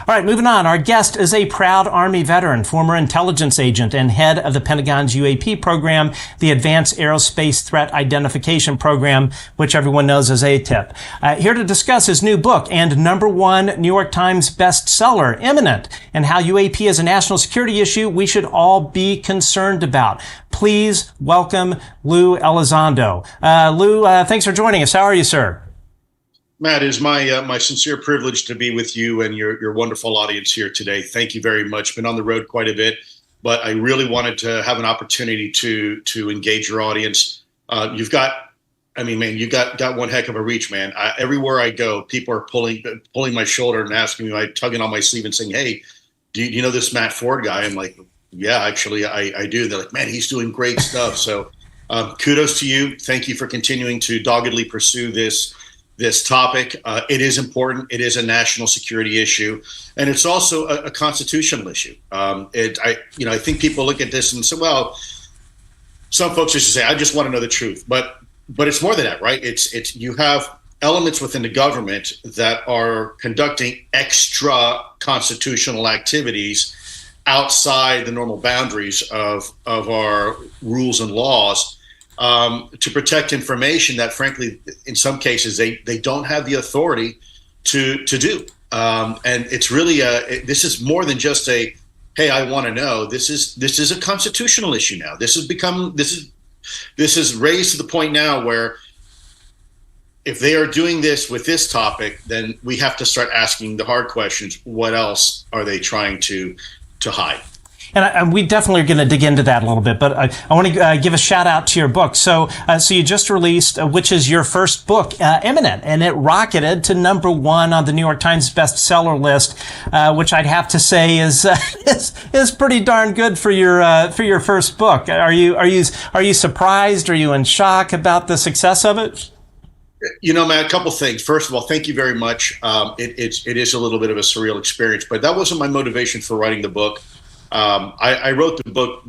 All right, moving on. Our guest is a proud Army veteran, former intelligence agent, and head of the Pentagon's UAP program, the Advanced Aerospace Threat Identification Program, which everyone knows as ATIP. Here to discuss his new book and #1 New York Times bestseller, Imminent, and how UAP is a national security issue we should all be concerned about. Please welcome Lou Elizondo. Lou, thanks for joining us. How are you, sir? Matt, it is my sincere privilege to be with you and your wonderful audience here today. Thank you very much. Been on the road quite a bit, but I really wanted to have an opportunity to engage your audience. You've got one heck of a reach, man. Everywhere I go, people are pulling my shoulder and asking me, tugging on my sleeve and saying, "Hey, do you know this Matt Ford guy?" I'm like, "Yeah, actually, I do." They're like, "Man, he's doing great stuff." So kudos to you. Thank you for continuing to doggedly pursue this topic. It is important. It is a national security issue, and it's also a constitutional issue. I think people look at this and say, well, some folks just say, I just want to know the truth, but it's more than that, right? It's you have elements within the government that are conducting extra constitutional activities outside the normal boundaries of our rules and laws, to protect information that, frankly, in some cases, they don't have the authority to do. And it's really this is more than just a, hey, I want to know. This is a constitutional issue now. This is raised to the point now where if they are doing this with this topic, then we have to start asking the hard questions. What else are they trying to hide? And we definitely are going to dig into that a little bit, but I want to give a shout out to your book. So you just released, which is your first book, Imminent, and it rocketed to #1 on the New York Times bestseller list, which I'd have to say is pretty darn good for your first book. Are you surprised? Are you in shock about the success of it? You know, Matt, a couple things. First of all, thank you very much. It is a little bit of a surreal experience, but that wasn't my motivation for writing the book. I wrote the book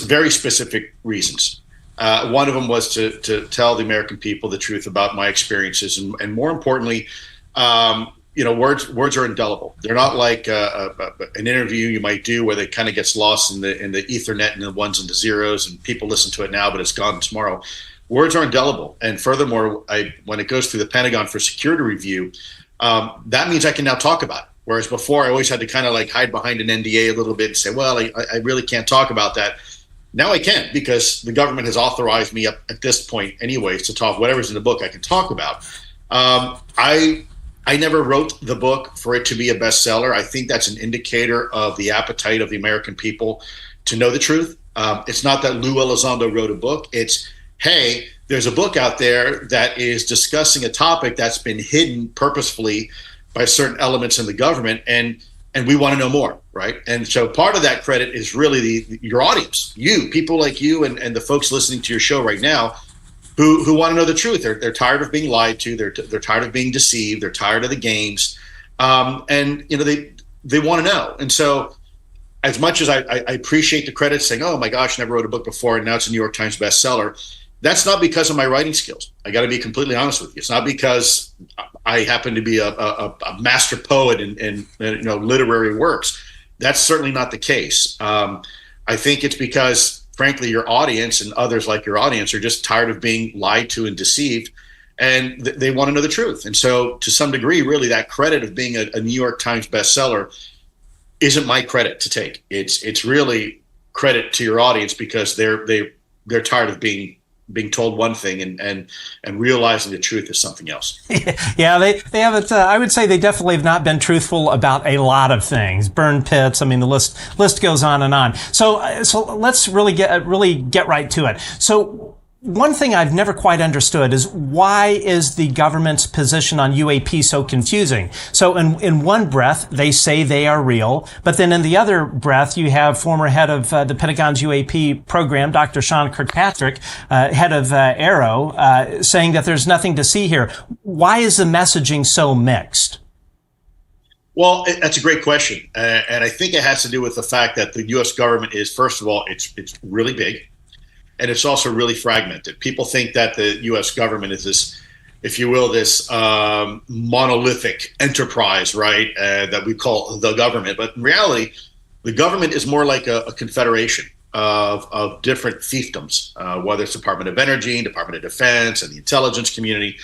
very specific reasons. One of them was to tell the American people the truth about my experiences, and more importantly, words are indelible. They're not like an interview you might do where they kind of gets lost in the Ethernet and the ones and the zeros, and people listen to it now, but it's gone tomorrow. Words are indelible, and furthermore, when it goes through the Pentagon for security review, that means I can now talk about it. Whereas before, I always had to kind of like hide behind an NDA a little bit and say, well, I really can't talk about that. Now I can, because the government has authorized me up at this point anyways to talk whatever's in the book I can talk about. I never wrote the book for it to be a bestseller. I think that's an indicator of the appetite of the American people to know the truth. It's not that Lou Elizondo wrote a book. It's, hey, there's a book out there that is discussing a topic that's been hidden purposefully by certain elements in the government, and we want to know more, right? And so part of that credit is really your audience, people like you and the folks listening to your show right now who want to know the truth. They're tired of being lied to. They're tired of being deceived. They're tired of the games, and they want to know. And so, as much as I appreciate the credit, saying, "Oh my gosh, never wrote a book before, and now it's a New York Times bestseller," that's not because of my writing skills. I got to be completely honest with you. It's not because I happen to be a master poet in literary works. That's certainly not the case. I think it's because, frankly, your audience and others like your audience are just tired of being lied to and deceived, and they want to know the truth. And so, to some degree, really, that credit of being a New York Times bestseller isn't my credit to take. It's really credit to your audience, because they're tired of being told one thing and realizing the truth is something else. Yeah, they haven't. I would say they definitely have not been truthful about a lot of things. Burn pits. I mean, the list goes on and on. So let's really get right to it. So one thing I've never quite understood is, why is the government's position on UAP so confusing? So in one breath, they say they are real, but then in the other breath, you have former head of the Pentagon's UAP program, Dr. Sean Kirkpatrick, head of Aero, saying that there's nothing to see here. Why is the messaging so mixed? Well, that's a great question. And I think it has to do with the fact that the U.S. government is, first of all, it's really big. And it's also really fragmented. People think that the U.S. government is if you will, this monolithic enterprise, right, that we call the government. But in reality, the government is more like a confederation of different fiefdoms, whether it's Department of Energy, Department of Defense, and the intelligence community.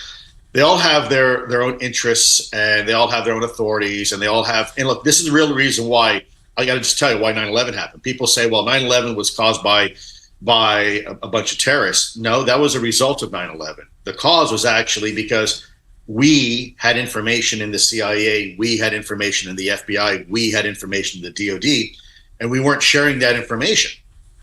They all have their own interests, and they all have their own authorities, and they all have. And look, this is the real reason why I got to just tell you why 9/11 happened. People say, well, 9/11 was caused by a bunch of terrorists. No, that was a result of 9/11. The cause was actually because we had information in the CIA, we had information in the FBI, we had information in the DOD, and we weren't sharing that information.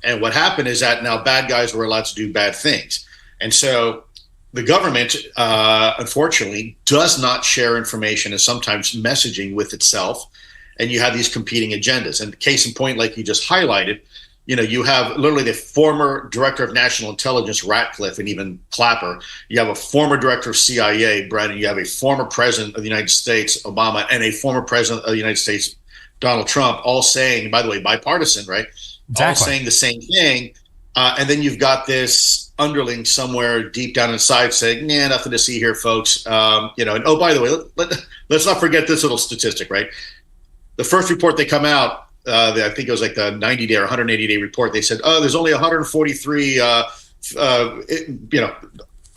And what happened is that now bad guys were allowed to do bad things. And so the government, unfortunately, does not share information and sometimes messaging with itself. And you have these competing agendas. And case in point, like you just highlighted, you have literally the former director of national intelligence, Ratcliffe, and even Clapper. You have a former director of CIA, Brennan. You have a former president of the United States, Obama, and a former president of the United States, Donald Trump, all saying, by the way, bipartisan, right? Exactly. All saying the same thing. And then you've got this underling somewhere deep down inside saying, nah, nothing to see here, folks. And oh, by the way, let's not forget this little statistic, right? The first report they come out, I think it was like the 90-day or 180-day report. They said, there's only 143,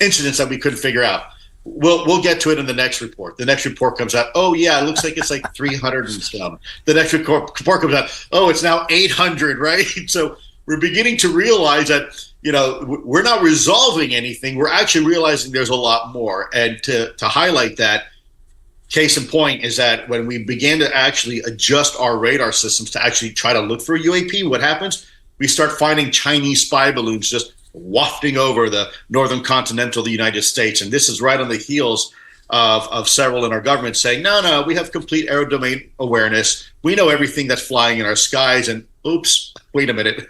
incidents that we couldn't figure out. We'll get to it in the next report. The next report comes out. Oh yeah, it looks like it's like 300 and some. The next report comes out. Oh, it's now 800, right? So we're beginning to realize that we're not resolving anything. We're actually realizing there's a lot more. And to highlight that, case in point is that when we began to actually adjust our radar systems to actually try to look for a UAP, what happens? We start finding Chinese spy balloons just wafting over the northern continental of the United States. And this is right on the heels of several in our government saying, no, we have complete aero domain awareness. We know everything that's flying in our skies. And oops, wait a minute.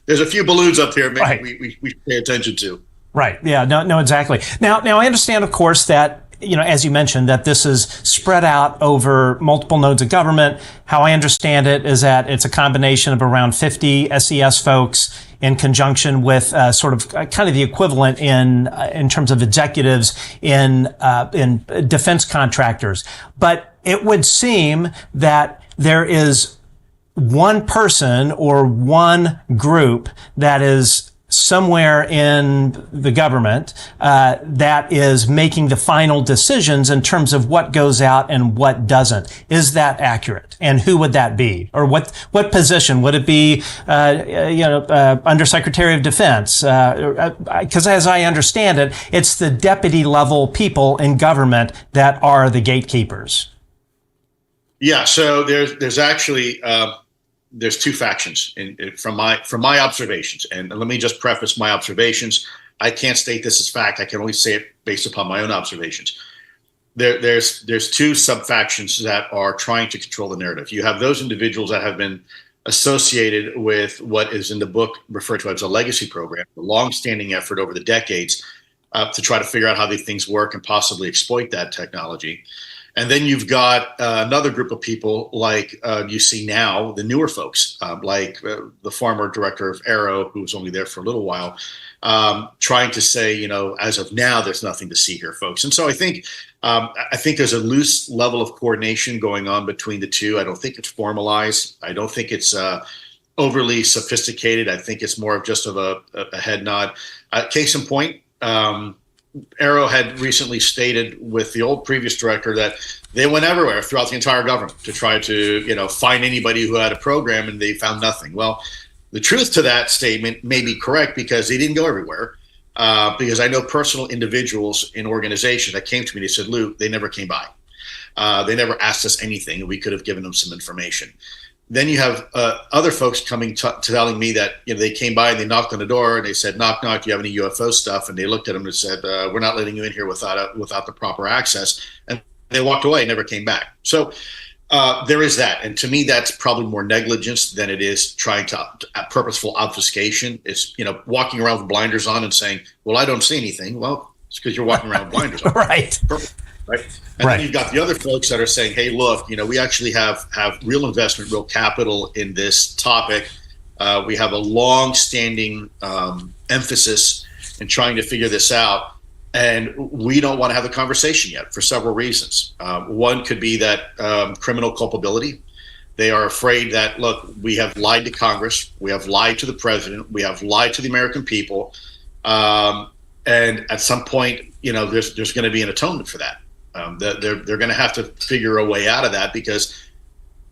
There's a few balloons up here maybe we should pay attention to. Right. Yeah, no, exactly. Now I understand, of course, that as you mentioned, that this is spread out over multiple nodes of government. How I understand it is that it's a combination of around 50 SES folks in conjunction with sort of kind of the equivalent in terms of executives in defense contractors. But it would seem that there is one person or one group that is somewhere in the government that is making the final decisions in terms of what goes out and what doesn't. Is that accurate? And who would that be? Or what position? Would it be, Undersecretary of Defense? Because as I understand it, it's the deputy level people in government that are the gatekeepers. Yeah, so there's actually there's two factions from my observations, and let me just preface my observations. I can't state this as fact. I can only say it based upon my own observations. There's two sub-factions that are trying to control the narrative. You have those individuals that have been associated with what is in the book referred to as a legacy program, a long-standing effort over the decades to try to figure out how these things work and possibly exploit that technology. And then you've got another group of people like you see now, the newer folks, like the former director of Aero, who was only there for a little while, trying to say, as of now, there's nothing to see here, folks. And so I think there's a loose level of coordination going on between the two. I don't think it's formalized. I don't think it's overly sophisticated. I think it's more of just of a head nod. Case in point, Aero had recently stated with the old previous director that they went everywhere throughout the entire government to try to, find anybody who had a program, and they found nothing. Well, the truth to that statement may be correct because they didn't go everywhere. Because I know personal individuals in organizations that came to me, they said, Lou, they never came by. They never asked us anything, and we could have given them some information. Then you have other folks coming telling me that they came by and they knocked on the door and they said, knock, knock, do you have any UFO stuff? And they looked at them and said, we're not letting you in here without the proper access. And they walked away, never came back. So there is that. And to me, that's probably more negligence than it is trying to purposeful obfuscation. It's, walking around with blinders on and saying, well, I don't see anything. Well, it's because you're walking around with blinders on. Right. Perfect. Right. And then you've got the other folks that are saying, hey, look, we actually have real investment, real capital in this topic. We have a long-standing emphasis in trying to figure this out. And we don't want to have the conversation yet for several reasons. One could be that criminal culpability. They are afraid that, look, we have lied to Congress, we have lied to the president, we have lied to the American people, and at some point, there's going to be an atonement for that. They're going to have to figure a way out of that, because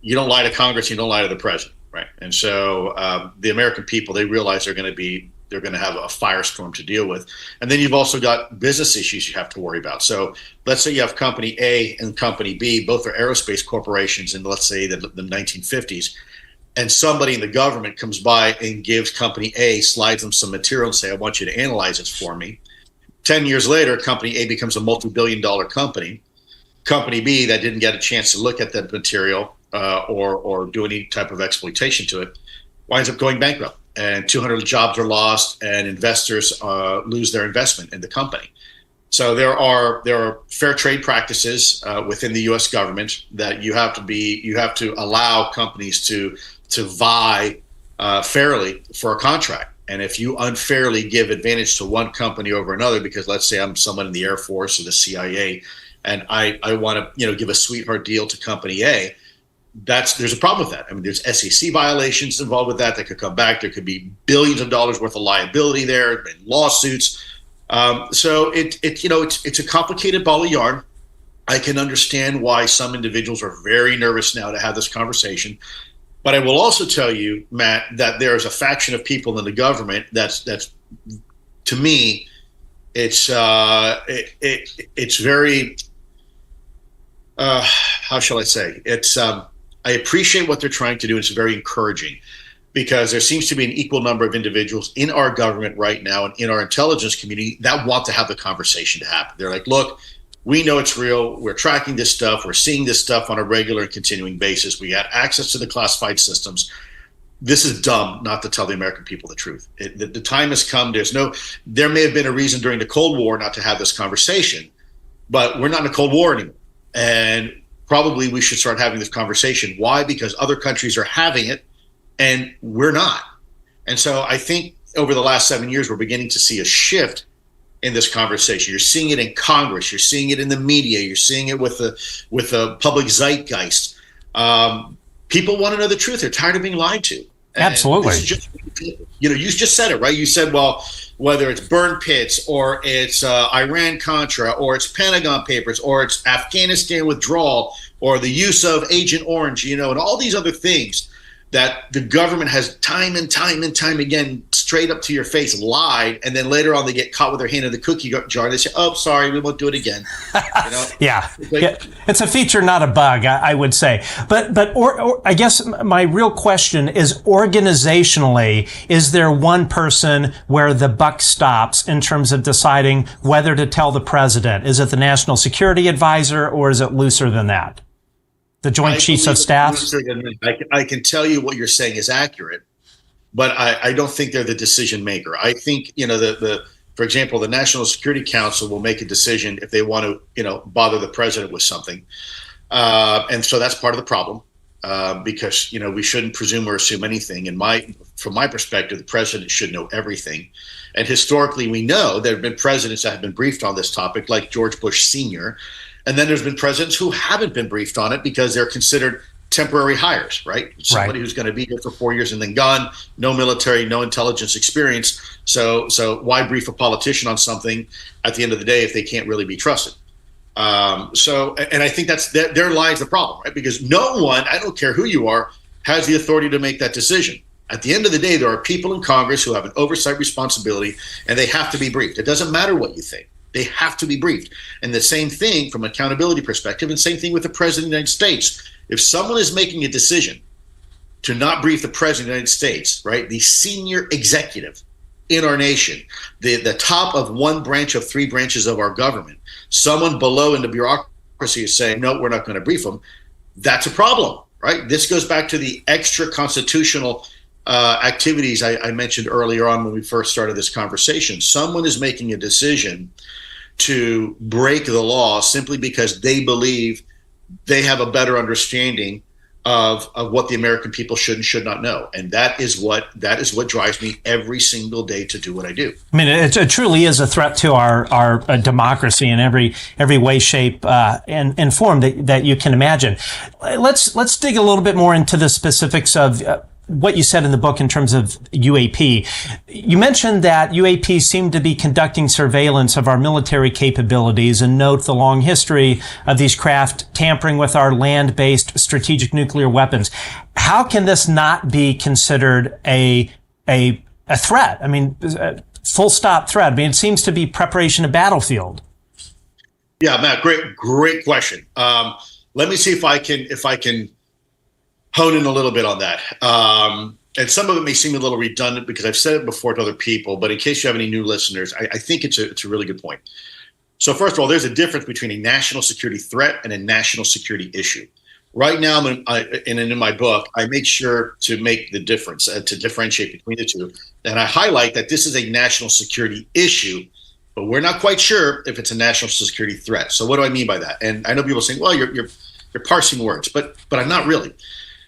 you don't lie to Congress, you don't lie to the president, right? And so the American people, they realize they're going to have a firestorm to deal with. And then you've also got business issues you have to worry about. So let's say you have company A and company B, both are aerospace corporations in, let's say, the 1950s, and somebody in the government comes by and gives company A, slides them some material and say, I want you to analyze it for me. 10 years later, company A becomes a multi-billion-dollar company. Company B, that didn't get a chance to look at that material or do any type of exploitation to it, winds up going bankrupt. And 200 jobs are lost, and investors lose their investment in the company. So there are fair trade practices within the U.S. government that you have to allow companies to vie fairly for a contract. And if you unfairly give advantage to one company over another, because let's say I'm someone in the Air Force or the CIA, and I want to give a sweetheart deal to company A, there's a problem with that. I mean, there's SEC violations involved with that could come back. There could be billions of dollars worth of liability there, and lawsuits. So it's a complicated ball of yarn. I can understand why some individuals are very nervous now to have this conversation. But I will also tell you, Matt, that there is a faction of people in the government that's to me, it's very how shall I say? I appreciate what they're trying to do. It's very encouraging, because there seems to be an equal number of individuals in our government right now and in our intelligence community that want to have the conversation to happen. They're like, look, we know it's real. We're tracking this stuff. We're seeing this stuff on a regular and continuing basis. We got access to the classified systems. This is dumb not to tell the American people the truth. The time has come. There may have been a reason during the Cold War not to have this conversation, but we're not in a Cold War anymore. And probably we should start having this conversation. Why? Because other countries are having it and we're not. And so I think over the last 7 years, we're beginning to see a shift in this conversation. You're seeing it in Congress. You're seeing it in the media. You're seeing it with the public zeitgeist. People want to know the truth. They're tired of being lied to. And absolutely. You just said it, right? You said, well, whether it's burn pits or it's Iran-Contra or it's Pentagon Papers or it's Afghanistan withdrawal or the use of Agent Orange, and all these other things that the government has time and time and time again, straight up to your face, lied, and then later on they get caught with their hand in the cookie jar. They say, "Oh, sorry, we won't do it again." Yeah, it's a feature, not a bug, I would say. But I guess my real question is, organizationally, is there one person where the buck stops in terms of deciding whether to tell the president? Is it the National Security Advisor, or is it looser than that? The Joint Chiefs of Staff? I can tell you what you're saying is accurate, but I don't think they're the decision maker. I think, for example, the National Security Council will make a decision if they want to, bother the president with something. And so that's part of the problem, because, we shouldn't presume or assume anything. And from my perspective, the president should know everything. And historically, we know there have been presidents that have been briefed on this topic, like George Bush Sr., and then there's been presidents who haven't been briefed on it because they're considered temporary hires, right? Somebody who's going to be here for 4 years and then gone, no military, no intelligence experience. So why brief a politician on something at the end of the day if they can't really be trusted? And I think there lies the problem, right? Because no one, I don't care who you are, has the authority to make that decision. At the end of the day, there are people in Congress who have an oversight responsibility, and they have to be briefed. It doesn't matter what you think. They have to be briefed. And the same thing from an accountability perspective, and same thing with the President of the United States. If someone is making a decision to not brief the President of the United States, right, the senior executive in our nation, the top of one branch of three branches of our government, someone below in the bureaucracy is saying, no, we're not going to brief them, that's a problem, right? This goes back to the extra constitutional activities I mentioned earlier on when we first started this conversation. Someone is making a decision to break the law simply because they believe they have a better understanding of what the American people should and should not know. And that is what drives me every single day to do what I do. I mean, it truly is a threat to our democracy in every way, shape, and form that you can imagine. Let's dig a little bit more into the specifics of what you said in the book in terms of UAP. You mentioned that UAP seemed to be conducting surveillance of our military capabilities, and note the long history of these craft tampering with our land-based strategic nuclear weapons. How can this not be considered a threat? I mean, full stop threat. I mean, it seems to be preparation of battlefield. Yeah, Matt, great question. Let me see if I can hone in a little bit on that. And some of it may seem a little redundant because I've said it before to other people, but in case you have any new listeners, I think it's a really good point. So first of all, there's a difference between a national security threat and a national security issue. Right now, in my book, I make sure to make the difference, to differentiate between the two. And I highlight that this is a national security issue, but we're not quite sure if it's a national security threat. So what do I mean by that? And I know people saying, well, you're parsing words, but I'm not really.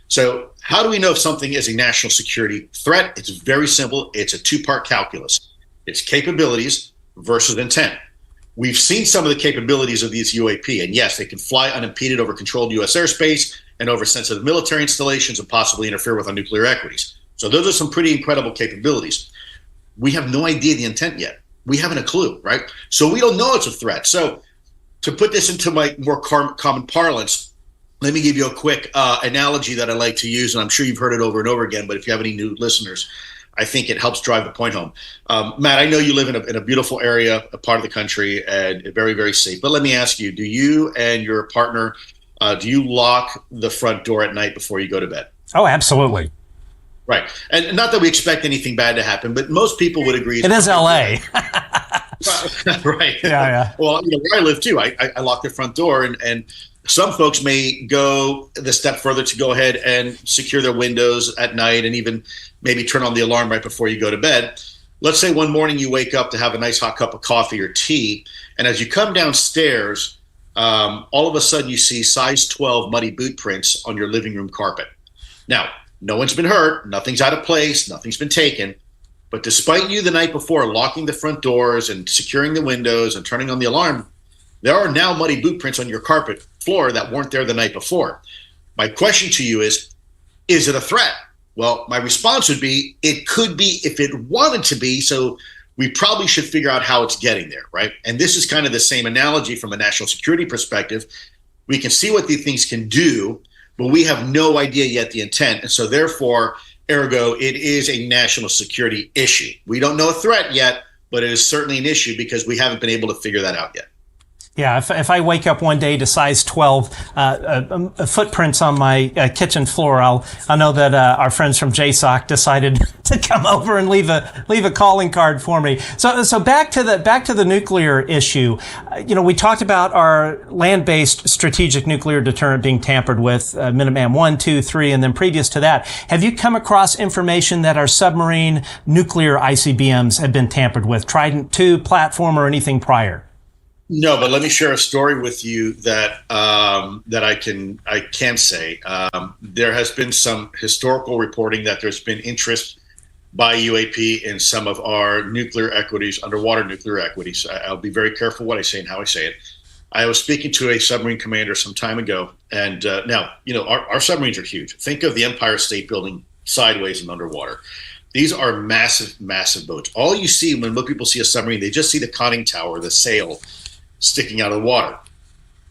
So how do we know if something is a national security threat? It's very simple. It's a two-part calculus. It's capabilities versus intent. We've seen some of the capabilities of these UAP, and yes, they can fly unimpeded over controlled U.S. airspace and over sensitive military installations and possibly interfere with our nuclear equities. So those are some pretty incredible capabilities. We have no idea the intent yet. We haven't a clue, right? So we don't know it's a threat. So to put this into my more common parlance, let me give you a quick analogy that I like to use, and I'm sure you've heard it over and over again, but if you have any new listeners, I think it helps drive the point home. Matt, I know you live in a beautiful area, a part of the country, and very, very safe. But let me ask you, do you and your partner, do you lock the front door at night before you go to bed? Oh, absolutely. Right. And not that we expect anything bad to happen, but most people would agree. It is LA. Right. Yeah. Well, where I live too, I lock the front door, and some folks may go the step further to go ahead and secure their windows at night and even maybe turn on the alarm right before you go to bed. Let's say one morning you wake up to have a nice hot cup of coffee or tea, and as you come downstairs, all of a sudden you see size 12 muddy boot prints on your living room carpet. Now, no one's been hurt, nothing's out of place, nothing's been taken, but despite you the night before locking the front doors and securing the windows and turning on the alarm, there are now muddy boot prints on your carpet floor that weren't there the night before. My question to you is it a threat? Well, my response would be, it could be if it wanted to be, so we probably should figure out how it's getting there, right? And this is kind of the same analogy from a national security perspective. We can see what these things can do, but we have no idea yet the intent. And so therefore, ergo, it is a national security issue. We don't know a threat yet, but it is certainly an issue because we haven't been able to figure that out yet. Yeah, if I wake up one day to size 12 footprints on my kitchen floor, I'll know that our friends from JSOC decided to come over and leave a calling card for me. So back to the nuclear issue. We talked about our land-based strategic nuclear deterrent being tampered with, Minuteman 1, 2, 3, and then previous to that. Have you come across information that our submarine nuclear ICBMs have been tampered with, Trident II platform or anything prior? No, but let me share a story with you that I can say. There has been some historical reporting that there's been interest by UAP in some of our nuclear equities, underwater nuclear equities. I'll be very careful what I say and how I say it. I was speaking to a submarine commander some time ago, and now our submarines are huge. Think of the Empire State Building sideways and underwater. These are massive, massive boats. All you see when people see a submarine, they just see the conning tower, the sail sticking out of the water.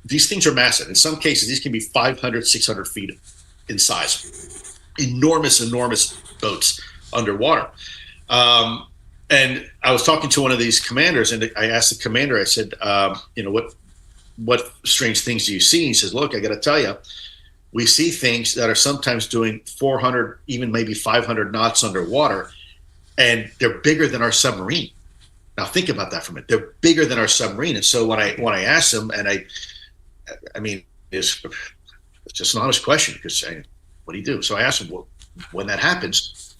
These things are massive. In some cases, these can be 500, 600 feet in size. Enormous, enormous boats underwater. And I was talking to one of these commanders, and I asked the commander, I said, what strange things do you see? And he says, look, I got to tell you, we see things that are sometimes doing 400, even maybe 500 knots underwater, and they're bigger than our submarine. Now think about that for a minute. They're bigger than our submarine. And so when I asked them, and I mean, it's just an honest question because what do you do? So I asked him, well, when that happens,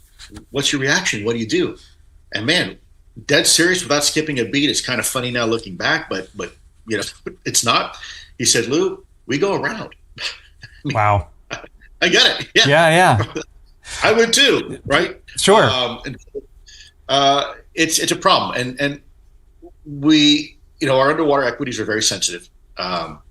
what's your reaction? What do you do? And man, dead serious without skipping a beat. It's kind of funny now looking back, but it's not. He said, Lou, we go around. Wow. I get it. Yeah, Yeah. I would too. Right. Sure. It's a problem, and we, our underwater equities are very sensitive.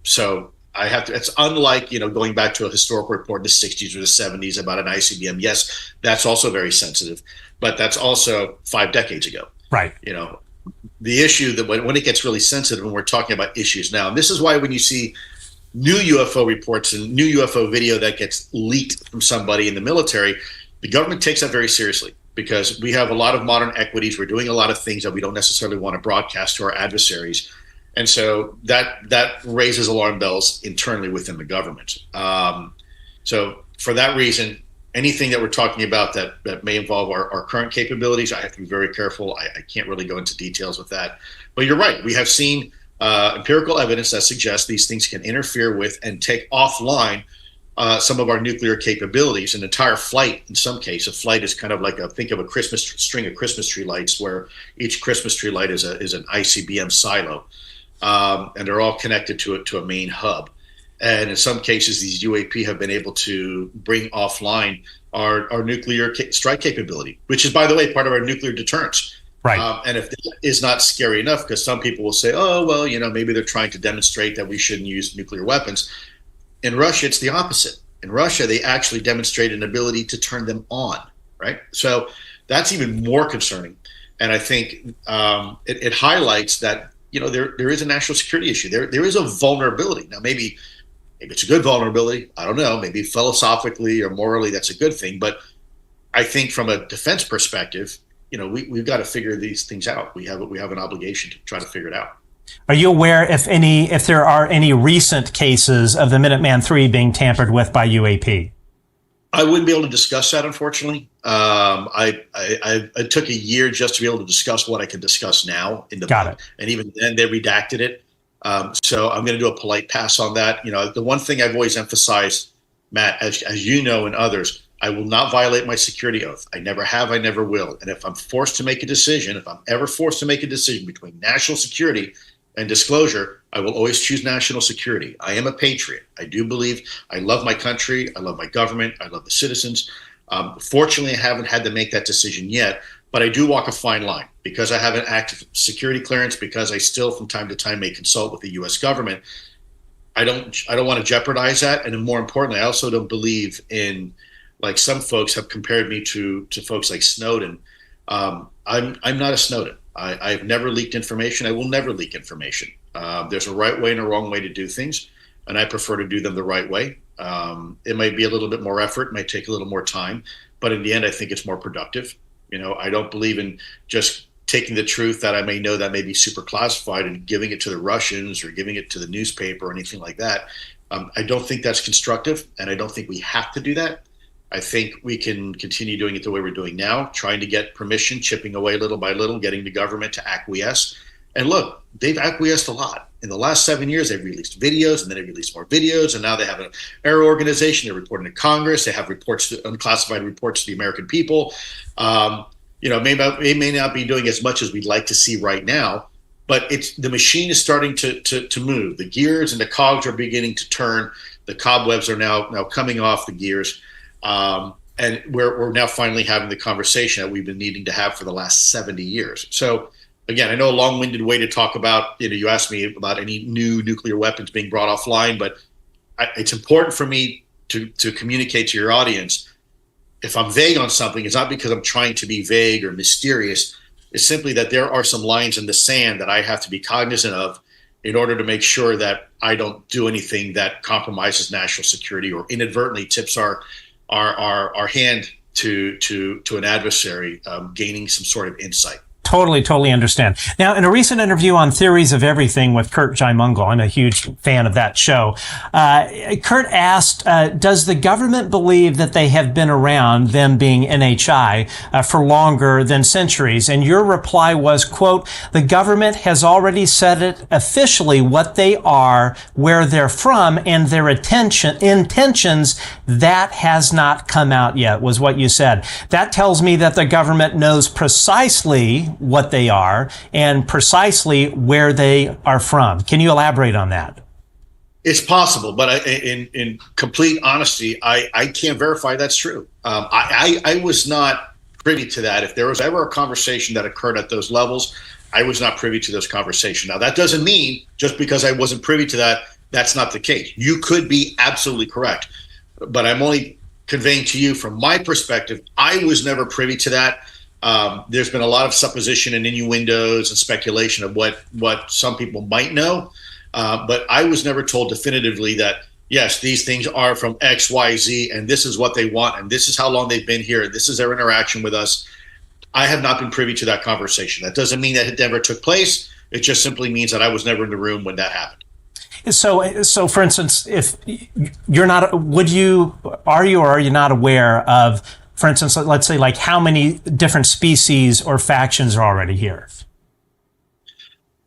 So I have to. It's unlike going back to a historical report in the '60s or the '70s about an ICBM. Yes, that's also very sensitive, but that's also 5 decades ago. Right. The issue that when it gets really sensitive, and we're talking about issues now, and this is why when you see new UFO reports and new UFO video that gets leaked from somebody in the military, the government takes that very seriously, because we have a lot of modern equities. We're doing a lot of things that we don't necessarily want to broadcast to our adversaries. And so that raises alarm bells internally within the government. So for that reason, anything that we're talking about that may involve our current capabilities, I have to be very careful. I can't really go into details with that. But you're right. We have seen empirical evidence that suggests these things can interfere with and take offline some of our nuclear capabilities. An entire flight, in some case, a flight is kind of like think of a string of Christmas tree lights, where each Christmas tree light is an ICBM silo, and they're all connected to a main hub. And in some cases, these UAP have been able to bring offline our nuclear strike capability, which is, by the way, part of our nuclear deterrence. Right. And if that is not scary enough, because some people will say, oh, well, maybe they're trying to demonstrate that we shouldn't use nuclear weapons. In Russia, it's the opposite. In Russia, they actually demonstrate an ability to turn them on, right? So that's even more concerning. And I think it highlights that, there is a national security issue. There is a vulnerability. Now, maybe it's a good vulnerability. I don't know. Maybe philosophically or morally, that's a good thing. But I think from a defense perspective, we've got to figure these things out. We have an obligation to try to figure it out. Are you aware if there are any recent cases of the Minuteman III being tampered with by UAP? I wouldn't be able to discuss that, unfortunately. It took a year just to be able to discuss what I can discuss now in the Got book. it. And even then, they redacted it. So I'm going to do a polite pass on that. The one thing I've always emphasized, Matt, as you know, and others, I will not violate my security oath. I never have. I never will. And if I'm forced to make a decision, if I'm ever forced to make a decision between national security and disclosure, I will always choose national security. I am a patriot. I do believe I love my country. I love my government. I love the citizens. Fortunately, I haven't had to make that decision yet, but I do walk a fine line because I have an active security clearance, because I still from time to time may consult with the U.S. government. I don't want to jeopardize that. And more importantly, I also don't believe in, like some folks have compared me to folks like Snowden. I'm not a Snowden. I've never leaked information. I will never leak information. There's a right way and a wrong way to do things, and I prefer to do them the right way. It might be a little bit more effort, might take a little more time, but in the end, I think it's more productive. I don't believe in just taking the truth that I may know that may be super classified and giving it to the Russians or giving it to the newspaper or anything like that. I don't think that's constructive, and I don't think we have to do that. I think we can continue doing it the way we're doing now, trying to get permission, chipping away little by little, getting the government to acquiesce. And look, they've acquiesced a lot. In the last 7 years, they've released videos, and then they released more videos, and now they have an error organization. They're reporting to Congress. They have unclassified reports to the American people. They may not be doing as much as we'd like to see right now, but the machine is starting to move. The gears and the cogs are beginning to turn. The cobwebs are now coming off the gears. And we're now finally having the conversation that we've been needing to have for the last 70 years. So again, I know a long-winded way to talk about, you asked me about any new nuclear weapons being brought offline, but it's important for me to communicate to your audience. If I'm vague on something, it's not because I'm trying to be vague or mysterious. It's simply that there are some lines in the sand that I have to be cognizant of in order to make sure that I don't do anything that compromises national security or inadvertently tips our hand to an adversary gaining some sort of insight. Totally understand. Now, in a recent interview on Theories of Everything with Kurt Jaimungal, I'm a huge fan of that show, Kurt asked, does the government believe that they have been around, them being NHI, for longer than centuries? And your reply was, quote, the government has already said it officially what they are, where they're from, and their intentions, that has not come out yet, was what you said. That tells me that the government knows precisely what they are and precisely where they are from. Can you elaborate on that? It's possible, but in complete honesty, I can't verify that's true. I was not privy to that. If there was ever a conversation that occurred at those levels, I was not privy to those conversations. Now, that doesn't mean just because I wasn't privy to that, that's not the case. You could be absolutely correct, but I'm only conveying to you from my perspective, I was never privy to that. There's been a lot of supposition and innuendos and speculation of what some people might know. But I was never told definitively that, yes, these things are from X, Y, Z, and this is what they want, and this is how long they've been here, and this is their interaction with us. I have not been privy to that conversation. That doesn't mean that it never took place. It just simply means that I was never in the room when that happened. So for instance, if you're not, are you or are you not aware of, for instance, let's say like how many different species or factions are already here?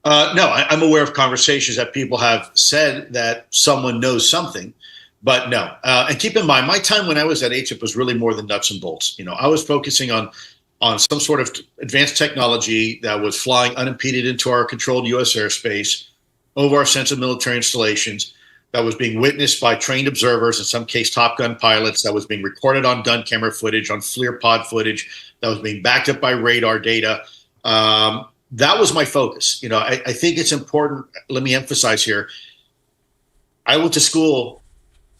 No, I'm aware of conversations that people have said that someone knows something, but no. And keep in mind, my time when I was at HIP was really more than nuts and bolts. I was focusing on some sort of advanced technology that was flying unimpeded into our controlled U.S. airspace over our sensitive military installations, that was being witnessed by trained observers, in some case Top Gun pilots, that was being recorded on dun camera footage, on FLIR pod footage, that was being backed up by radar data. That was my focus. I think it's important. Let me emphasize here. I went to school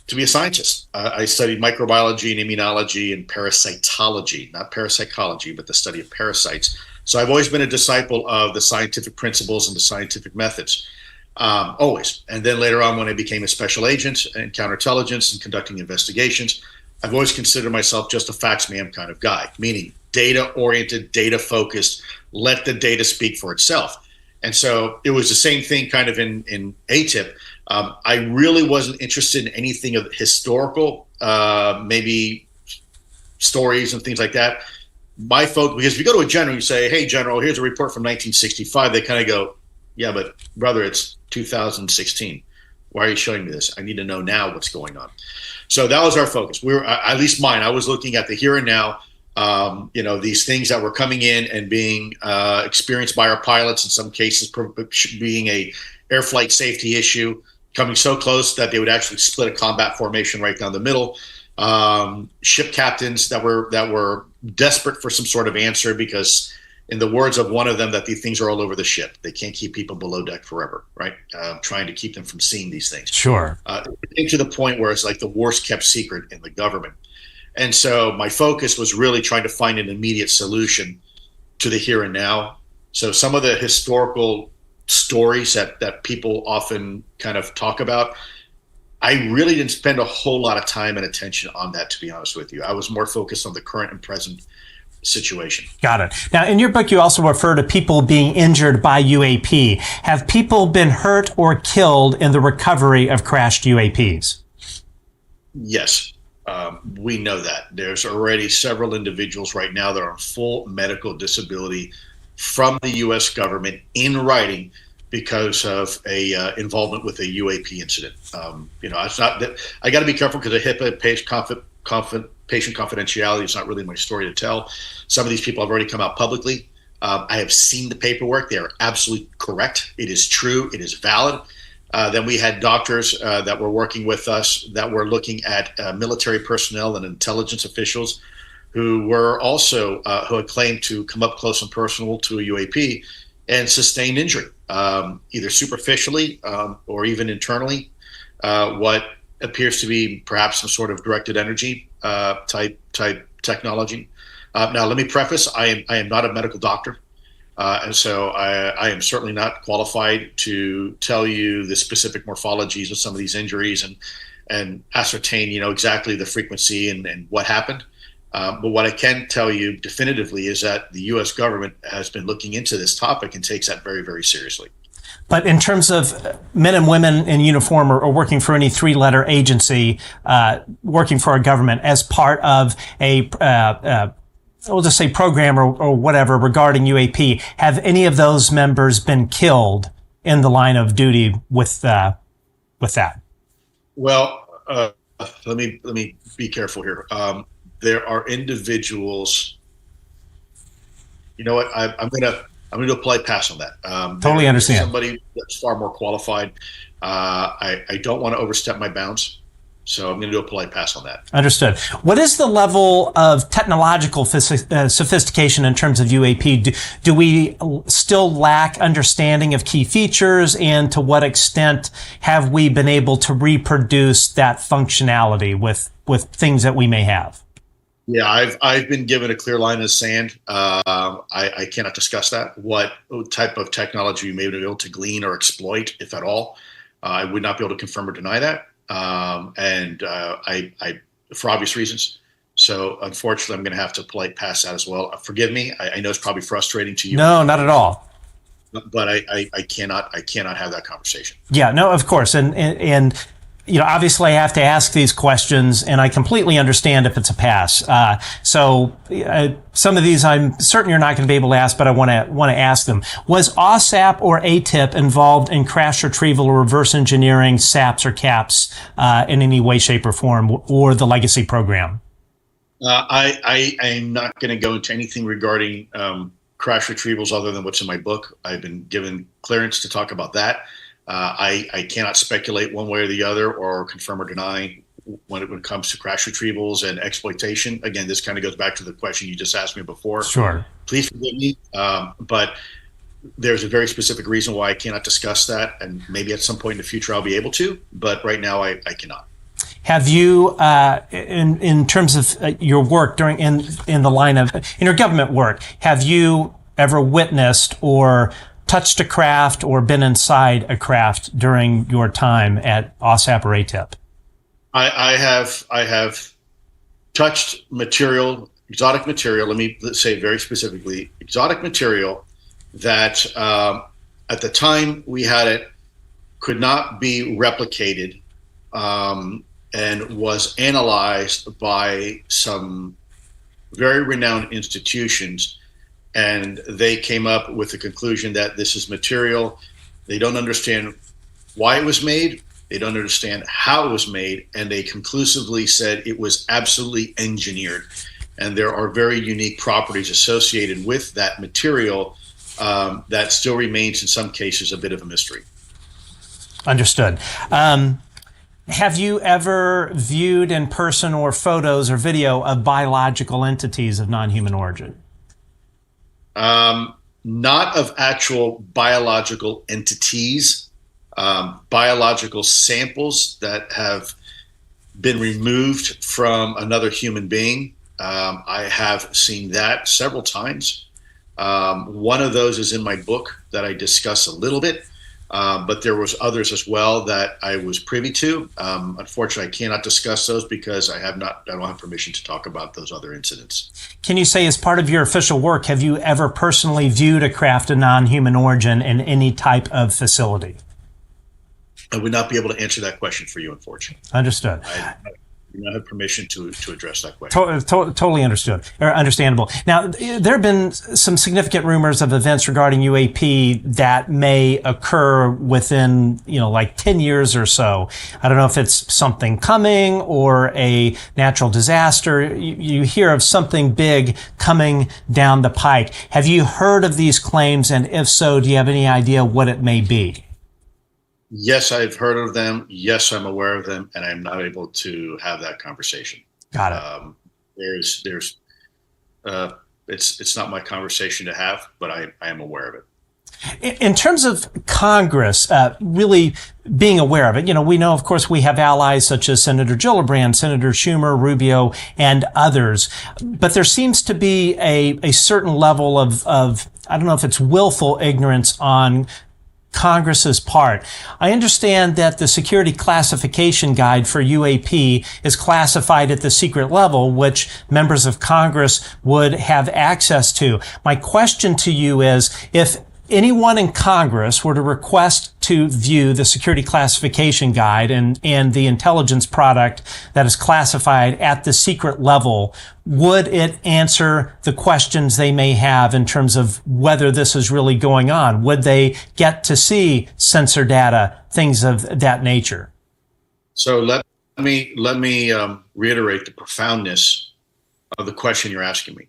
to be a scientist. I studied microbiology and immunology and parasitology, not parapsychology, but the study of parasites. So I've always been a disciple of the scientific principles and the scientific methods, always. And then later on, when I became a special agent in counterintelligence and conducting investigations, I've always considered myself just a facts man kind of guy, meaning data-oriented, data-focused, let the data speak for itself. And so it was the same thing kind of in ATIP. I really wasn't interested in anything of historical, maybe stories and things like that. My focus, because if you go to a general, you say, hey, general, here's a report from 1965. They kind of go, yeah, but brother, it's 2016. Why are you showing me this? I need to know now what's going on. So that was our focus. We were, at least mine, I was looking at the here and now. These things that were coming in and being experienced by our pilots, in some cases being a air flight safety issue, coming so close that they would actually split a combat formation right down the middle. Ship captains that were desperate for some sort of answer because, in the words of one of them, that these things are all over the ship. They can't keep people below deck forever, right? Trying to keep them from seeing these things. Sure. To the point where it's like the worst kept secret in the government. And so my focus was really trying to find an immediate solution to the here and now. So some of the historical stories that people often kind of talk about, I really didn't spend a whole lot of time and attention on that, to be honest with you. I was more focused on the current and present situation. Got it. Now, in your book, you also refer to people being injured by UAP. Have people been hurt or killed in the recovery of crashed UAPs? Yes. We know that. There's already several individuals right now that are on full medical disability from the U.S. government in writing because of a involvement with a UAP incident. It's not that I got to be careful because the HIPAA patient confidentiality is not really my story to tell. Some of these people have already come out publicly. I have seen the paperwork. They are absolutely correct. It is true. It is valid. Then we had doctors that were working with us that were looking at military personnel and intelligence officials who were also who had claimed to come up close and personal to a UAP and sustained injury, either superficially or even internally. What appears to be perhaps some sort of directed energy type technology. Now, let me preface: I am not a medical doctor. And so I am certainly not qualified to tell you the specific morphologies of some of these injuries and ascertain, exactly the frequency and what happened. But what I can tell you definitively is that the U.S. government has been looking into this topic and takes that very, very seriously. But in terms of men and women in uniform or working for any three-letter agency, working for a government as part of a we'll just say program or whatever regarding UAP, have any of those members been killed in the line of duty with that? Well, let me be careful here. There are individuals. You know what? I'm I'm going to do a polite pass on that. Totally understand. Somebody that's far more qualified. I don't want to overstep my bounds. So I'm going to do a polite pass on that. Understood. What is the level of technological sophistication in terms of UAP? Do we still lack understanding of key features, and to what extent have we been able to reproduce that functionality with things that we may have? Yeah, I've been given a clear line of sand. I cannot discuss that. What type of technology you may be able to glean or exploit, if at all, I would not be able to confirm or deny that. I for obvious reasons. So unfortunately, I'm going to have to polite pass that as well. Forgive me. I know it's probably frustrating to you. No, not at all. But I cannot have that conversation. Yeah, no, of course. And you know, obviously I have to ask these questions, and I completely understand if it's a pass. Some of these I'm certain you're not going to be able to ask, but I want to ask them. Was OSAP or ATIP involved in crash retrieval or reverse engineering SAPs or CAPs in any way, shape, or form, or the legacy program? I am not going to go into anything regarding crash retrievals other than what's in my book. I've been given clearance to talk about that. I cannot speculate one way or the other or confirm or deny when it comes to crash retrievals and exploitation. Again, this kind of goes back to the question you just asked me before. Sure. Please forgive me, but there's a very specific reason why I cannot discuss that, and maybe at some point in the future I'll be able to, but right now I cannot. Have you, in terms of your work in the line of in your government work, have you ever witnessed or touched a craft or been inside a craft during your time at OSAP or ATIP? I have touched material, exotic material. Let's say very specifically, exotic material that at the time we had it could not be replicated, and was analyzed by some very renowned institutions. And they came up with the conclusion that this is material. They don't understand why it was made. They don't understand how it was made. And they conclusively said it was absolutely engineered. And there are very unique properties associated with that material that still remains in some cases a bit of a mystery. Understood. Have you ever viewed in person or photos or video of biological entities of non-human origin? Not of actual biological entities, biological samples that have been removed from another human being. I have seen that several times. One of those is in my book that I discuss a little bit, but there was others as well that I was privy to. Unfortunately, I cannot discuss those because I don't have permission to talk about those other incidents. Can you say, as part of your official work, have you ever personally viewed a craft of non-human origin in any type of facility? I would not be able to answer that question for you, unfortunately. Understood. I do not have permission to address that question. Totally understood, or understandable. Now, there have been some significant rumors of events regarding UAP that may occur within, like 10 years or so. I don't know if it's something coming or a natural disaster. You hear of something big coming down the pike. Have you heard of these claims? And if so, do you have any idea what it may be? Yes, I've heard of them. Yes, I'm aware of them, and I'm not able to have that conversation. Got it. It's not my conversation to have, but I am aware of it. In terms of Congress really being aware of it, we know, of course, we have allies such as Senator Gillibrand, Senator Schumer, Rubio, and others. But there seems to be a certain level of, I don't know if it's willful ignorance on Congress's part. I understand that the security classification guide for UAP is classified at the secret level, which members of Congress would have access to. My question to you is, if anyone in Congress were to request to view the security classification guide and the intelligence product that is classified at the secret level, would it answer the questions they may have in terms of whether this is really going on? Would they get to see sensor data, things of that nature? So let me reiterate the profoundness of the question you're asking me.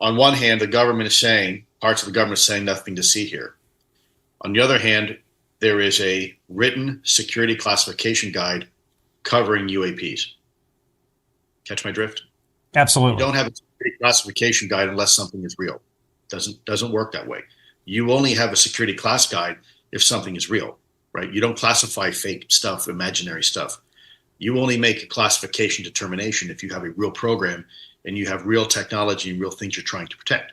On one hand, the government is saying, parts of the government saying nothing to see here. On the other hand, there is a written security classification guide covering UAPs. Catch my drift? Absolutely. You don't have a security classification guide unless something is real. Doesn't work that way. You only have a security class guide if something is real, right? You don't classify fake stuff, imaginary stuff. You only make a classification determination if you have a real program and you have real technology and real things you're trying to protect.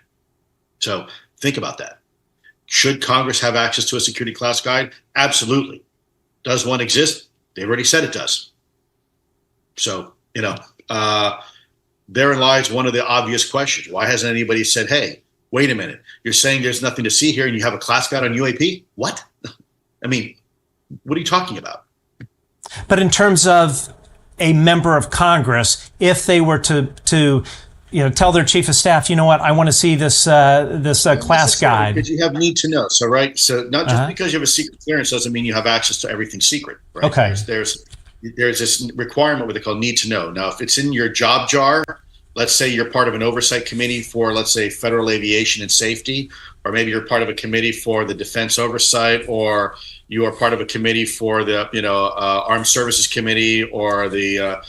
So think about that. Should Congress have access to a security class guide? Absolutely. Does one exist? They've already said it does. So, therein lies one of the obvious questions. Why hasn't anybody said, hey, wait a minute, you're saying there's nothing to see here and you have a class guide on UAP? What? I mean, what are you talking about? But in terms of a member of Congress, if they were to tell their chief of staff, you know what, I want to see this class guide. Because you have need to know. So, right. So not just because you have a secret clearance doesn't mean you have access to everything secret. Right? Okay. There's this requirement what they call need to know. Now, if it's in your job jar, let's say you're part of an oversight committee for, let's say, federal aviation and safety, or maybe you're part of a committee for the defense oversight, or you are part of a committee for the armed services committee or the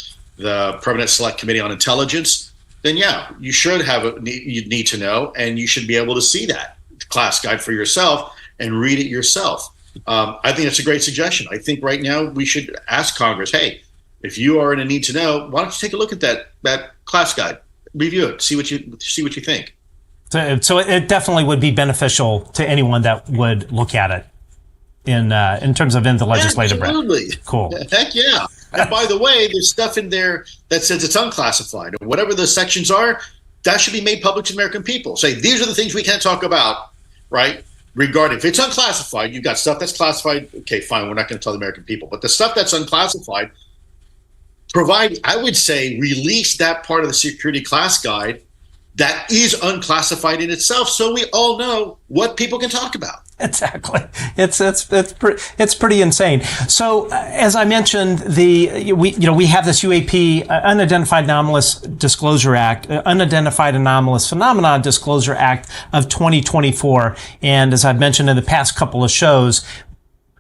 permanent select committee on intelligence, then yeah, you should have you need to know, and you should be able to see that class guide for yourself and read it yourself. I think that's a great suggestion. I think right now we should ask Congress, hey, if you are in a need to know, why don't you take a look at that class guide, review it, see what you think. So it definitely would be beneficial to anyone that would look at it in terms of in the legislative branch. Absolutely. Cool. Heck yeah. And by the way, there's stuff in there that says it's unclassified, or whatever the sections are, that should be made public to the American people. Say, these are the things we can't talk about, right? Regarding, if it's unclassified, you've got stuff that's classified. Okay, fine, we're not going to tell the American people. But the stuff that's unclassified, I would say, release that part of the security class guide that is unclassified in itself, so we all know what people can talk about. Exactly. It's pretty insane. So, as I mentioned, we have this UAP, Unidentified Anomalous Disclosure Act, Unidentified Anomalous Phenomena Disclosure Act of 2024, and as I've mentioned in the past couple of shows,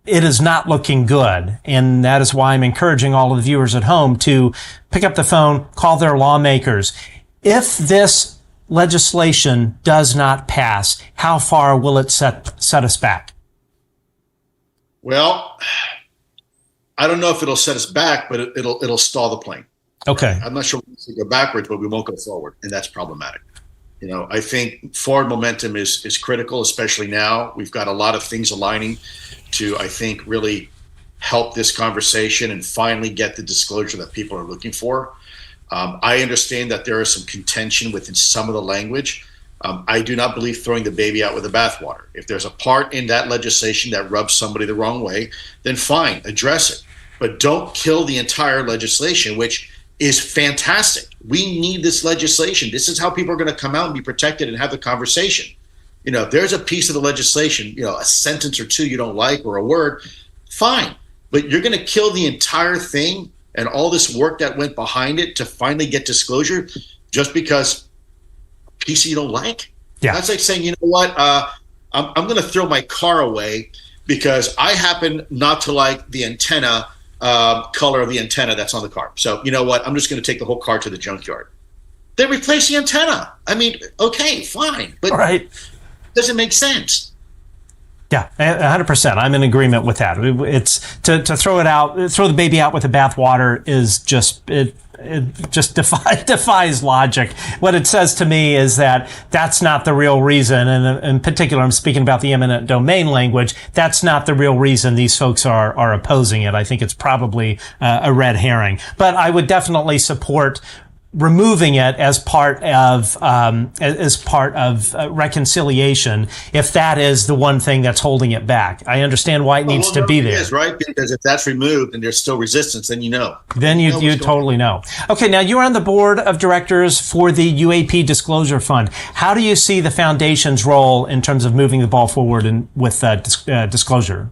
it is not looking good. And that is why I'm encouraging all of the viewers at home to pick up the phone, call their lawmakers. If this legislation does not pass, how far will it set us back? Well, I don't know if it'll set us back, but it'll stall the plane. Okay. I'm not sure we can go backwards, but we won't go forward, and that's problematic. I think forward momentum is critical, especially now. We've got a lot of things aligning to, I think, really help this conversation and finally get the disclosure that people are looking for. I understand that there is some contention within some of the language. I do not believe throwing the baby out with the bathwater. If there's a part in that legislation that rubs somebody the wrong way, then fine, address it. But don't kill the entire legislation, which is fantastic. We need this legislation. This is how people are going to come out and be protected and have the conversation. If there's a piece of the legislation, a sentence or two you don't like or a word, fine. But you're going to kill the entire thing and all this work that went behind it to finally get disclosure just because a piece you don't like? Yeah. That's like saying, you know what, I'm going to throw my car away because I happen not to like the antenna color of the antenna that's on the car. So you know what, I'm just going to take the whole car to the junkyard. They replace the antenna. I mean, okay, fine. But it doesn't make sense. Yeah, 100%. I'm in agreement with that. It's to throw the baby out with the bathwater is just it just defies logic. What it says to me is that that's not the real reason, and in particular, I'm speaking about the eminent domain language. That's not the real reason these folks are opposing it. I think it's probably a red herring. But I would definitely support removing it as part of reconciliation, if that is the one thing that's holding it back. I understand why it needs to be there. It is, right? Because if that's removed and there's still resistance, then you know. Then you totally know. Okay, now you're on the board of directors for the UAP Disclosure Fund. How do you see the foundation's role in terms of moving the ball forward with disclosure?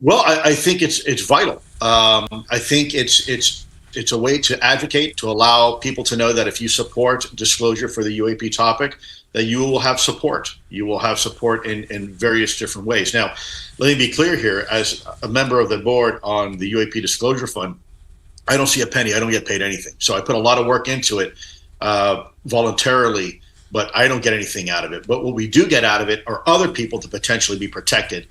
Well, I think it's vital. I think it's it's a way to advocate, to allow people to know that if you support disclosure for the UAP topic, that you will have support. You will have support in various different ways. Now, let me be clear here. As a member of the board on the UAP Disclosure Fund, I don't see a penny. I don't get paid anything. So I put a lot of work into it voluntarily, but I don't get anything out of it. But what we do get out of it are other people to potentially be protected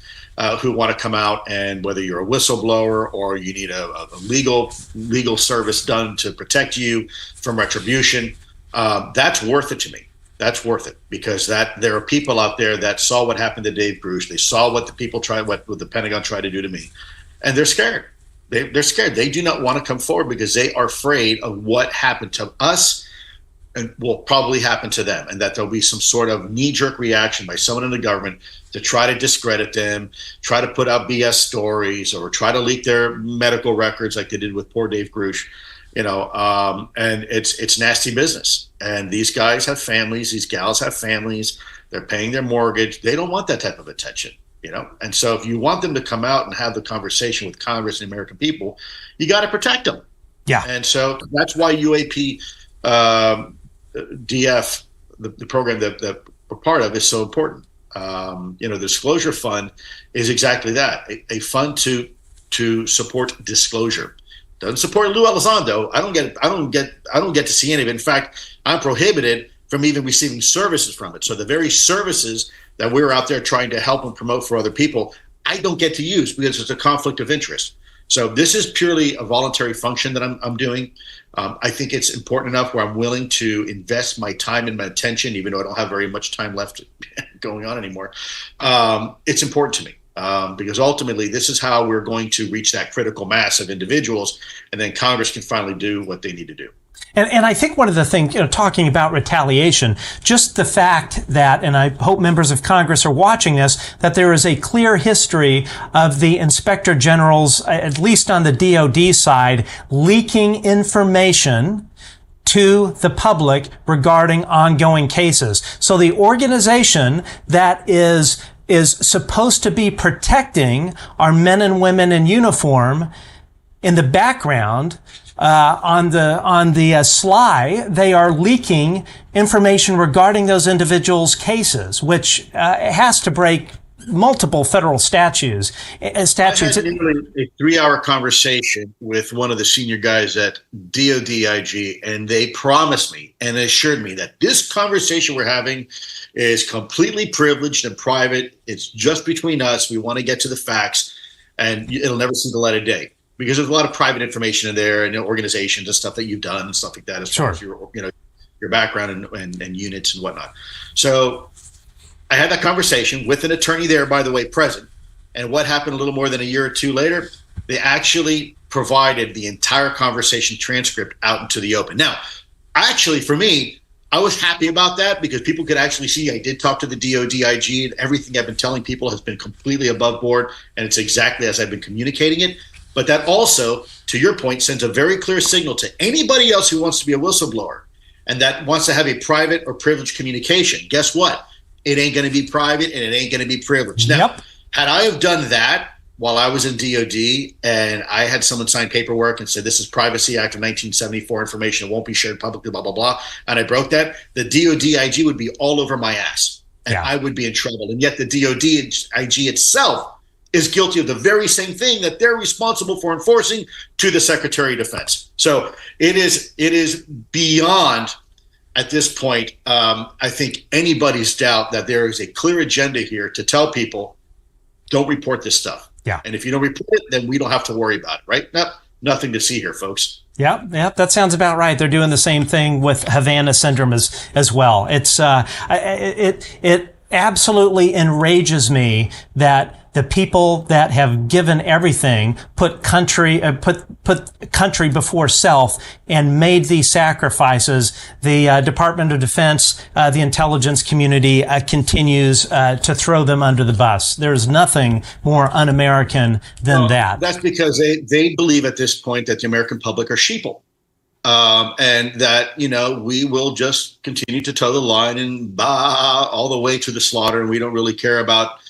who want to come out, and whether you're a whistleblower or you need a legal service done to protect you from retribution, that's worth it to me. That's worth it, because there are people out there that saw what happened to Dave Grush. They saw what what the Pentagon tried to do to me, and they're scared. They're scared. They do not want to come forward because they are afraid of what happened to us and will probably happen to them, and that there'll be some sort of knee-jerk reaction by someone in the government to try to discredit them, try to put out BS stories, or try to leak their medical records like they did with poor Dave Grush. And it's nasty business. And these guys have families, these gals have families, they're paying their mortgage. They don't want that type of attention, And so if you want them to come out and have the conversation with Congress and the American people, you got to protect them. Yeah. And so that's why UAP DF, the program that we're part of, is so important. The Disclosure Fund is exactly that, a fund to support disclosure. Doesn't support Lou Elizondo. I don't get to see any of it. In fact, I'm prohibited from even receiving services from it. So the very services that we're out there trying to help and promote for other people, I don't get to use because it's a conflict of interest. So this is purely a voluntary function that I'm doing. I think it's important enough where I'm willing to invest my time and my attention, even though I don't have very much time left going on anymore. It's important to me. Because ultimately, this is how we're going to reach that critical mass of individuals, and then Congress can finally do what they need to do. And I think one of the things, talking about retaliation, just the fact that, and I hope members of Congress are watching this, that there is a clear history of the inspector generals, at least on the DOD side, leaking information to the public regarding ongoing cases. So the organization that is supposed to be protecting our men and women in uniform, in the background, on the sly, they are leaking information regarding those individuals' cases, which has to break multiple federal statutes. I had nearly a 3-hour conversation with one of the senior guys at DODIG, and they promised me and assured me that this conversation we're having is completely privileged and private. It's just between us. We want to get to the facts, and it'll never see the light of day, because there's a lot of private information in there, and organizations and stuff that you've done and stuff like that, as far as your background and units and whatnot. So I had that conversation with an attorney there, by the way, present. And what happened a little more than a year or two later, they actually provided the entire conversation transcript out into the open. Now, actually, for me, I was happy about that, because people could actually see I did talk to the DODIG, and everything I've been telling people has been completely above board, and it's exactly as I've been communicating it. But that also, to your point, sends a very clear signal to anybody else who wants to be a whistleblower and that wants to have a private or privileged communication. Guess what? It ain't going to be private, and it ain't going to be privileged. Now, had I have done that while I was in DOD, and I had someone sign paperwork and said, this is Privacy Act of 1974 information, it won't be shared publicly, blah, blah, blah, and I broke that, the DODIG would be all over my ass, and I would be in trouble. And yet the DODIG itself is guilty of the very same thing that they're responsible for enforcing to the Secretary of Defense. So it is beyond, at this point, I think, anybody's doubt that there is a clear agenda here to tell people, don't report this stuff. Yeah. And if you don't report it, then we don't have to worry about it, right? Nothing to see here, folks. Yeah, that sounds about right. They're doing the same thing with Havana syndrome as well. It's it absolutely enrages me that the people that have given everything put country before self and made these sacrifices. The Department of Defense, the intelligence community continues to throw them under the bus. There's nothing more un-American than that. That's because they believe at this point that the American public are sheeple. And that, we will just continue to toe the line and all the way to the slaughter. And we don't really care about,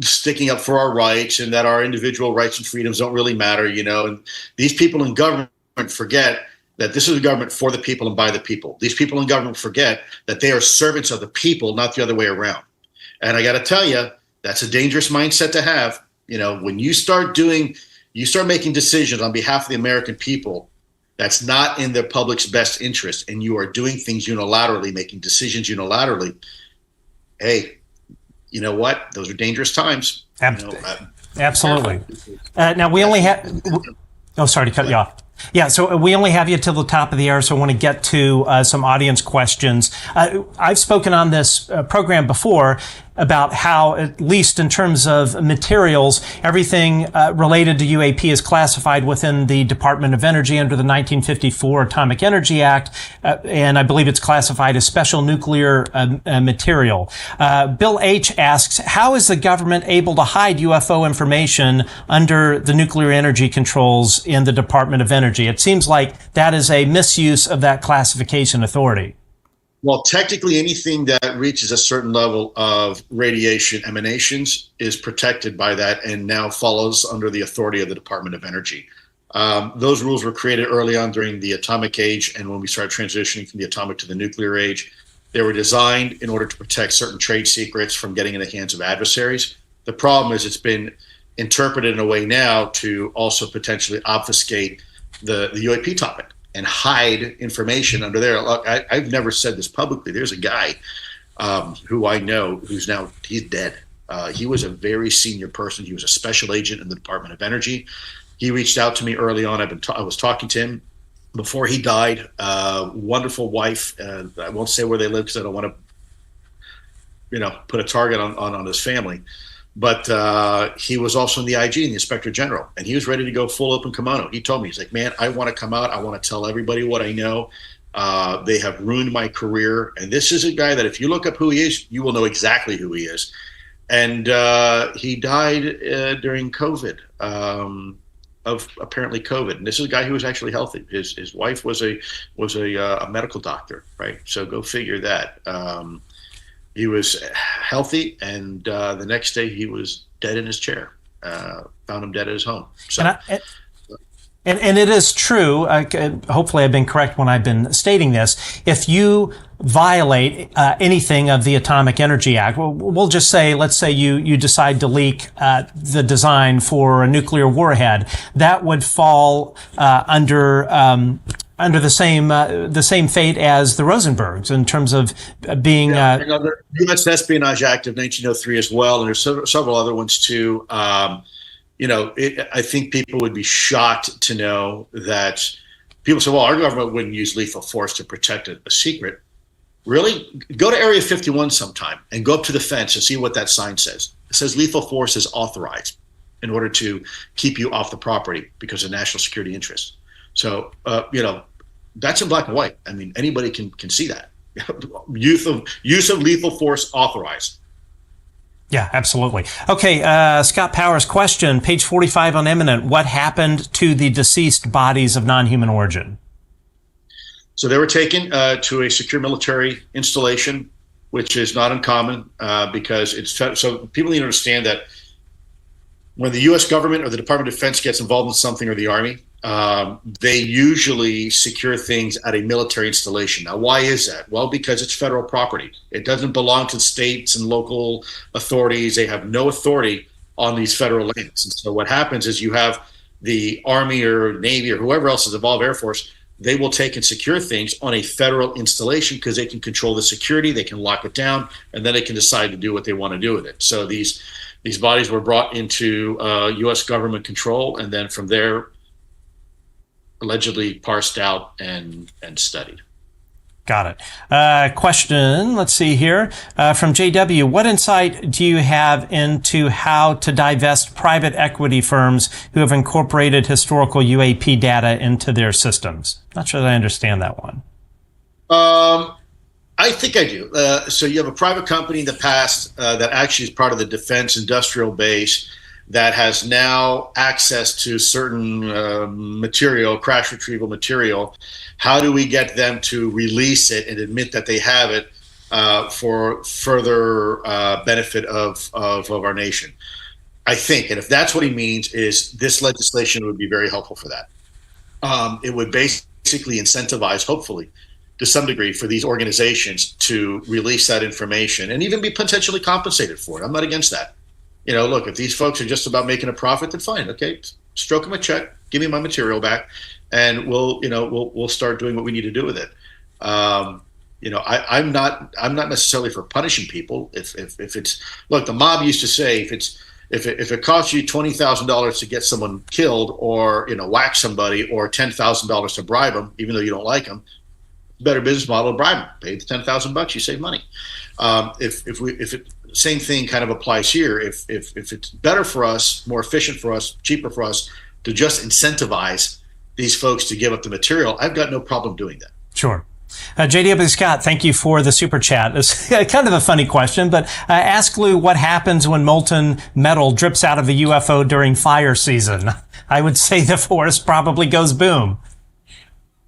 sticking up for our rights and that our individual rights and freedoms don't really matter, and these people in government forget that this is a government for the people and by the people. These people in government forget that they are servants of the people, not the other way around. And I got to tell you, that's a dangerous mindset to have. When you start making decisions on behalf of the American people, that's not in the public's best interest, and you are doing things unilaterally, making decisions unilaterally. Hey, you know what? Those are dangerous times. Absolutely. Now we only have. Oh, sorry to cut you off. Yeah, so we only have you till the top of the hour, so I want to get to some audience questions. I've spoken on this program before about how, at least in terms of materials, everything related to UAP is classified within the Department of Energy under the 1954 Atomic Energy Act, and I believe it's classified as special nuclear material. Bill H. asks, how is the government able to hide UFO information under the nuclear energy controls in the Department of Energy? It seems like that is a misuse of that classification authority. Well, technically, anything that reaches a certain level of radiation emanations is protected by that and now follows under the authority of the Department of Energy. Those rules were created early on during the atomic age, and when we started transitioning from the atomic to the nuclear age, they were designed in order to protect certain trade secrets from getting in the hands of adversaries. The problem is it's been interpreted in a way now to also potentially obfuscate the UAP topic and hide information under there. Look, I've never said this publicly. There's a guy who I know he's dead. He was a very senior person. He was a special agent in the Department of Energy. He reached out to me early on. I was talking to him before he died. Wonderful wife. I won't say where they live because I don't want to, put a target on his family. But he was also in the IG and the Inspector General, and he was ready to go full open kimono. He told me, he's like, man, I want to come out. I want to tell everybody what I know. They have ruined my career. And this is a guy that if you look up who he is, you will know exactly who he is. And he died during COVID, of apparently COVID. And this is a guy who was actually healthy. His wife was a medical doctor, right? So go figure that. He was healthy, and the next day he was dead in his chair. Found him dead at his home. So, and it is true. Hopefully, I've been correct when I've been stating this. If you violate anything of the Atomic Energy Act, we'll just say, let's say you decide to leak the design for a nuclear warhead, that would fall under the same fate as the Rosenbergs in terms of being the U.S. Espionage Act of 1903 as well, and there's several other ones too. I think people would be shocked to know that people say, well, our government wouldn't use lethal force to protect a secret. Really? Go to Area 51 sometime and go up to the fence and see what that sign says. It says lethal force is authorized in order to keep you off the property because of national security interests. So, that's in black and white. I mean, anybody can see that. Use of lethal force authorized. Yeah, absolutely. Okay, Scott Powers, question, page 45 on Eminent. What happened to the deceased bodies of non-human origin? So they were taken to a secure military installation, which is not uncommon because so people need to understand that when the U.S. government or the Department of Defense gets involved in something, or the Army, they usually secure things at a military installation. Now, why is that? Well, because it's federal property. It doesn't belong to states and local authorities. They have no authority on these federal lands. And so what happens is you have the Army or Navy or whoever else is involved, Air Force, they will take and secure things on a federal installation because they can control the security, they can lock it down, and then they can decide to do what they want to do with it. So these bodies were brought into U.S. government control, and then from there, allegedly parsed out and studied. Got it. Question, let's see here, from JW. What insight do you have into how to divest private equity firms who have incorporated historical UAP data into their systems? Not sure that I understand that one. I think I do. So you have a private company in the past that actually is part of the defense industrial base that has now access to certain material, crash retrieval material. How do we get them to release it and admit that they have it for further benefit of our nation. I think, and if that's what he means, is this legislation would be very helpful for that. It would basically incentivize, hopefully, to some degree, for these organizations to release that information and even be potentially compensated for it. I'm not against that. Look, if these folks are just about making a profit, then fine. Okay, stroke them a check, give me my material back, and we'll start doing what we need to do with it. I'm not necessarily for punishing people. If it's, look, the mob used to say, if it costs you $20,000 to get someone killed, or whack somebody, or $10,000 to bribe them, even though you don't like them, better business model to bribe them. Pay the $10,000, you save money. Same thing kind of applies here. If it's better for us, more efficient for us, cheaper for us to just incentivize these folks to give up the material, I've got no problem doing that. Sure. JW Scott, thank you for the super chat. It's kind of a funny question, but ask Lou what happens when molten metal drips out of the UFO during fire season. I would say the forest probably goes boom.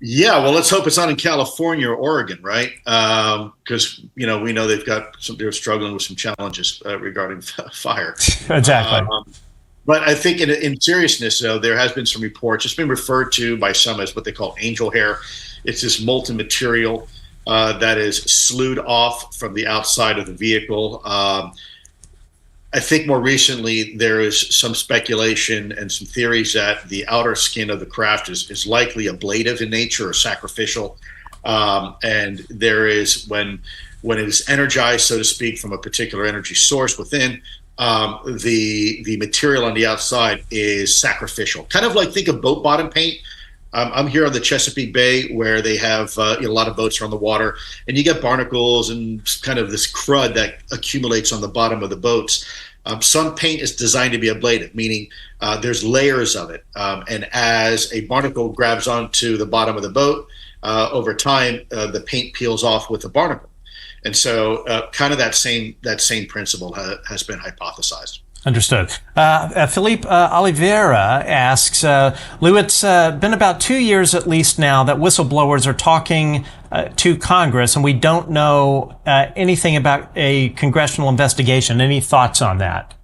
Yeah, well, let's hope it's not in California or Oregon, right? Because we know they're struggling with some challenges regarding fire. Exactly. But I think in seriousness, though, there has been some reports. It's been referred to by some as what they call angel hair. It's this molten material that is slewed off from the outside of the vehicle. I think more recently there is some speculation and some theories that the outer skin of the craft is likely ablative in nature or sacrificial. And there is, when it is energized, so to speak, from a particular energy source within, the material on the outside is sacrificial. Kind of like, think of boat bottom paint. I'm here on the Chesapeake Bay, where they have a lot of boats are on the water, and you get barnacles and kind of this crud that accumulates on the bottom of the boats. Some paint is designed to be ablative, meaning there's layers of it, and as a barnacle grabs onto the bottom of the boat, over time the paint peels off with the barnacle, and so kind of that same principle has been hypothesized. Understood. Philippe Oliveira asks, Lou, it's been about 2 years at least now that whistleblowers are talking to Congress, and we don't know anything about a congressional investigation. Any thoughts on that?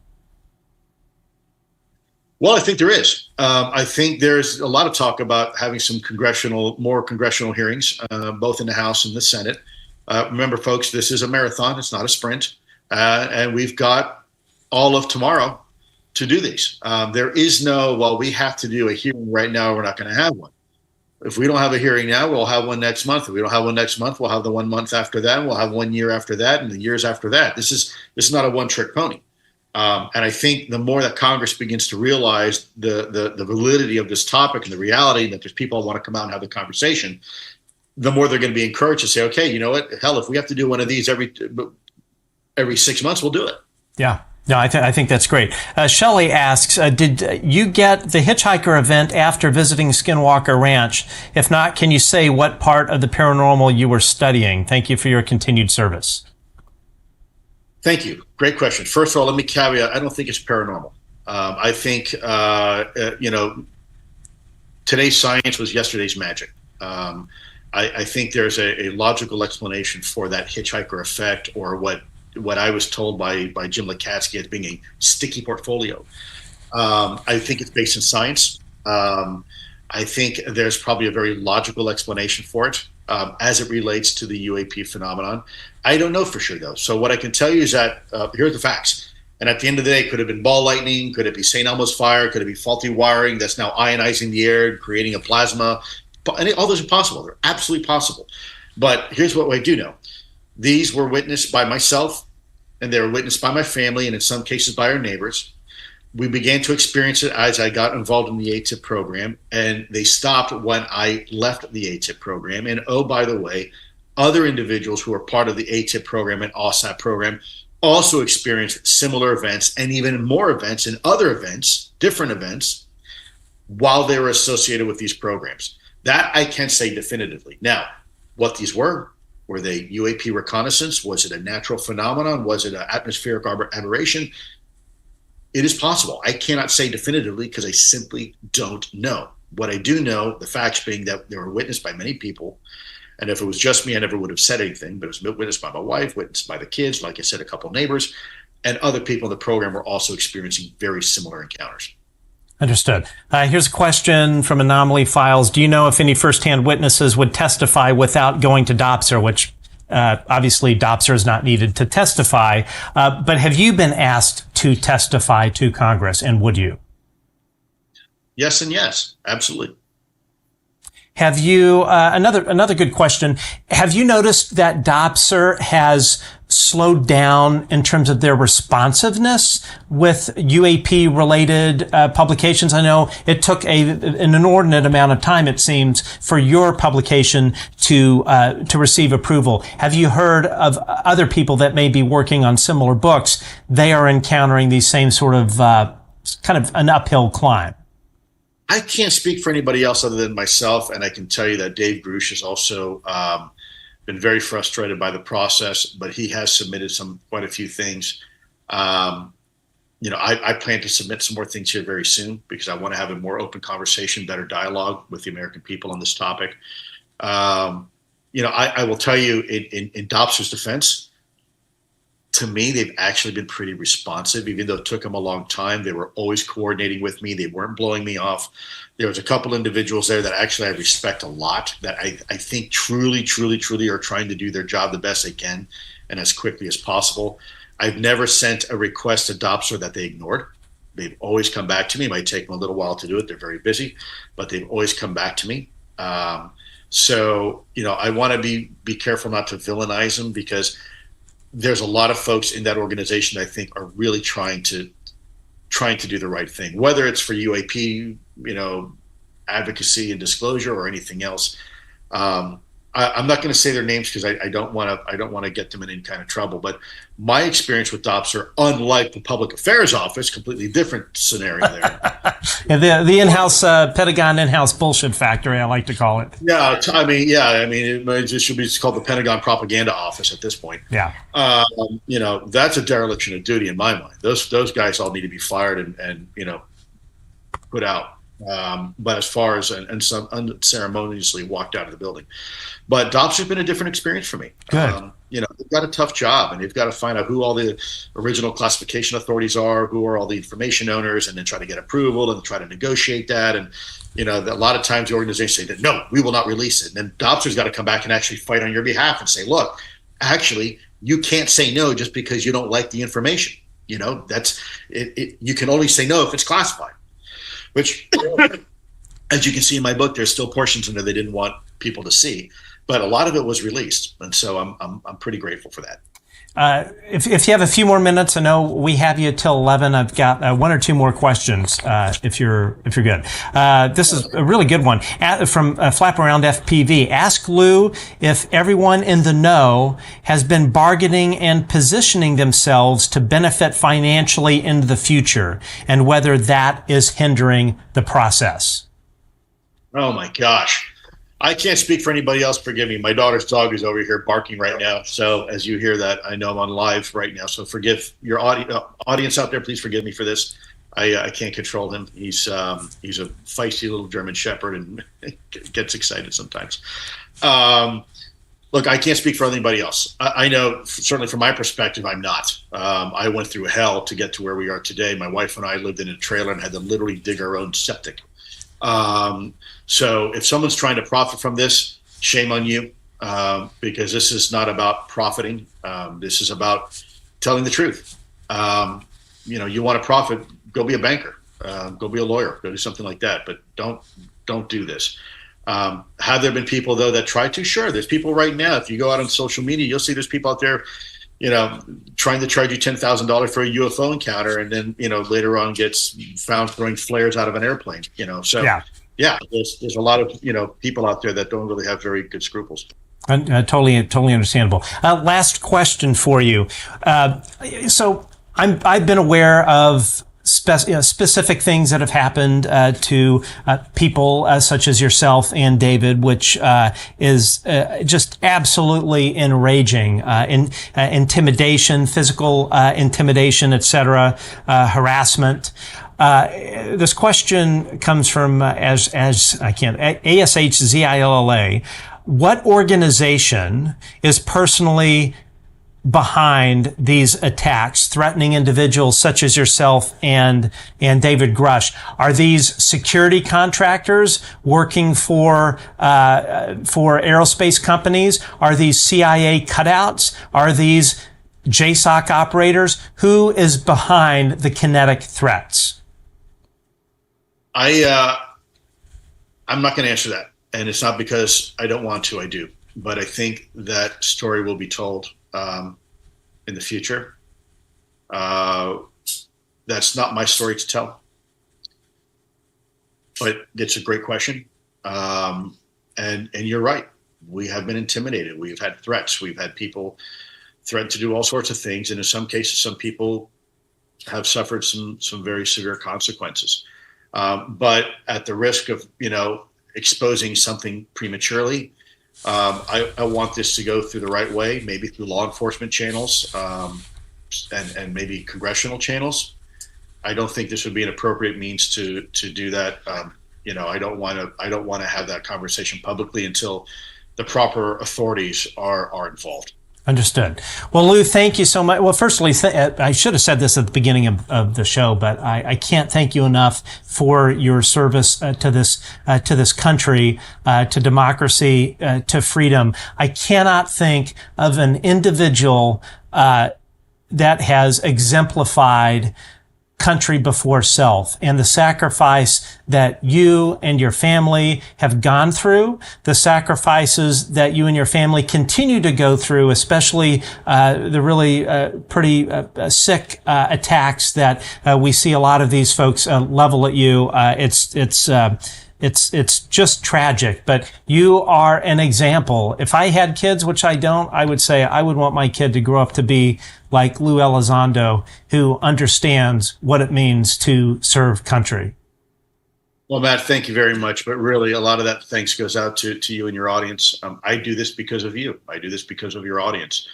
Well, I think there is. I think there's a lot of talk about having some more congressional hearings, both in the House and the Senate. Remember, folks, this is a marathon. It's not a sprint. And we've got all of tomorrow to do these. There is no, well, we have to do a hearing right now, we're not going to have one. If we don't have a hearing now, we'll have one next month. If we don't have one next month, we'll have the 1 month after that, and we'll have 1 year after that, and the years after that. This is not a one-trick pony. And I think the more that Congress begins to realize the validity of this topic and the reality that there's people who want to come out and have the conversation, the more they're going to be encouraged to say, okay, you know what, hell, if we have to do one of these every 6 months, we'll do it. Yeah. No, I think that's great. Shelley asks, did you get the hitchhiker event after visiting Skinwalker Ranch? If not, can you say what part of the paranormal you were studying? Thank you for your continued service. Thank you. Great question. First of all, let me caveat, I don't think it's paranormal. I think, today's science was yesterday's magic. I think there's a logical explanation for that hitchhiker effect, or what I was told by Jim Lukatsky as being a sticky portfolio. I think it's based in science. I think there's probably a very logical explanation for it as it relates to the UAP phenomenon. I don't know for sure, though. So what I can tell you is that here are the facts. And at the end of the day, could it have been ball lightning? Could it be St. Elmo's fire? Could it be faulty wiring that's now ionizing the air and creating a plasma? All those are possible. They're absolutely possible. But here's what I do know. These were witnessed by myself, and they were witnessed by my family, and in some cases by our neighbors. We began to experience it as I got involved in the ATIP program, and they stopped when I left the ATIP program. And oh, by the way, other individuals who are part of the ATIP program and OSAP program also experienced similar events, and even more events and other events, different events, while they were associated with these programs. That I can say definitively. Now, what these were they UAP reconnaissance? Was it a natural phenomenon? Was it an atmospheric aberration? It is possible. I cannot say definitively because I simply don't know. What I do know, the facts being that they were witnessed by many people, And if it was just me, I never would have said anything, but it was witnessed by my wife, witnessed by the kids, like I said, a couple of neighbors, and other people in the program were also experiencing very similar encounters. Understood. Here's a question from Anomaly Files. Do you know if any firsthand witnesses would testify without going to Dopser, which obviously Dopser is not needed to testify, but have you been asked to testify to Congress, and would you? Yes and yes, absolutely. Have you, another good question, have you noticed that Dopser has slowed down in terms of their responsiveness with UAP-related publications? I know it took an inordinate amount of time, it seems, for your publication to receive approval. Have you heard of other people that may be working on similar books? They are encountering these same sort of kind of an uphill climb. I can't speak for anybody else other than myself, and I can tell you that Dave Grush has also been very frustrated by the process, but he has submitted quite a few things. I plan to submit some more things here very soon because I want to have a more open conversation, better dialogue with the American people on this topic. I will tell you in Dopser's defense, to me, they've actually been pretty responsive, even though it took them a long time. They were always coordinating with me. They weren't blowing me off. There was a couple individuals there that actually I respect a lot, that I think truly are trying to do their job the best they can and as quickly as possible. I've never sent a request to Dopser that they ignored. They've always come back to me. It might take them a little while to do it. They're very busy, but they've always come back to me. So I want to be careful not to villainize them, because there's a lot of folks in that organization that I think are really trying to do the right thing, whether it's for UAP, advocacy and disclosure or anything else. I'm not going to say their names because I don't want to get them in any kind of trouble. But my experience with Dopser, unlike the Public Affairs Office, completely different scenario there. And the in-house Pentagon in-house bullshit factory, I like to call it. Yeah, it should be called the Pentagon Propaganda Office at this point. Yeah, that's a dereliction of duty in my mind. Those guys all need to be fired and put out. But as far as and some unceremoniously walked out of the building. But Dopser's been a different experience for me. Good. They've got a tough job, and they've got to find out who all the original classification authorities are, who are all the information owners, and then try to get approval and try to negotiate that. And a lot of times the organizations say, no, we will not release it. And then Dopser's got to come back and actually fight on your behalf and say, look, actually, you can't say no just because you don't like the information. That's it. You can only say no if it's classified. Which, as you can see in my book, there's still portions in there they didn't want people to see, but a lot of it was released, and so I'm pretty grateful for that. If you have a few more minutes, I know we have you till 11. I've got one or two more questions. If you're good, this is a really good one from Flap Around FPV. Ask Lou if everyone in the know has been bargaining and positioning themselves to benefit financially in the future, and whether that is hindering the process. Oh my gosh. I can't speak for anybody else. Forgive me. My daughter's dog is over here barking right now. So as you hear that, I know I'm on live right now. So forgive your audience out there. Please forgive me for this. I can't control him. He's a feisty little German Shepherd and gets excited sometimes. Look, I can't speak for anybody else. I know certainly from my perspective, I'm not. I went through hell to get to where we are today. My wife and I lived in a trailer and had to literally dig our own septic. So if someone's trying to profit from this, shame on you, because this is not about profiting. This is about telling the truth. You want to profit, go be a banker, go be a lawyer, go do something like that, but don't do this. Have there been people though that try to? Sure. There's people right now. If you go out on social media, you'll see there's people out there, trying to charge you $10,000 for a UFO encounter, and then, later on gets found throwing flares out of an airplane, so yeah, there's a lot of, people out there that don't really have very good scruples. Totally understandable. Last question for you. So I've been aware of specific things that have happened to people such as yourself and David, which is just absolutely enraging. Intimidation, physical intimidation, etc., harassment. This question comes from ASHZILLA. What organization is personally behind these attacks, threatening individuals such as yourself and David Grush? Are these security contractors working for aerospace companies? Are these CIA cutouts? Are these JSOC operators? Who is behind the kinetic threats? I'm not going to answer that, and it's not because I don't want to. I do, but I think that story will be told in the future. That's not my story to tell, but it's a great question. And you're right. We have been intimidated. We've had threats. We've had people threaten to do all sorts of things. And in some cases, some people have suffered some very severe consequences. But at the risk of, exposing something prematurely, I want this to go through the right way, maybe through law enforcement channels, and maybe congressional channels. I don't think this would be an appropriate means to do that. I don't want to have that conversation publicly until the proper authorities are involved. Understood. Well, Lou, thank you so much. Well, firstly, I should have said this at the beginning of the show, but I can't thank you enough for your service to this country, to democracy, to freedom. I cannot think of an individual that has exemplified country before self, and the sacrifice that you and your family have gone through, the sacrifices that you and your family continue to go through, especially the really pretty sick attacks that we see a lot of these folks level at you. It's just tragic, but you are an example. If I had kids, which I don't, I would say I would want my kid to grow up to be like Lou Elizondo, who understands what it means to serve country. Well, Matt, thank you very much. But really, a lot of that thanks goes out to you and your audience. I do this because of you. I do this because of your audience.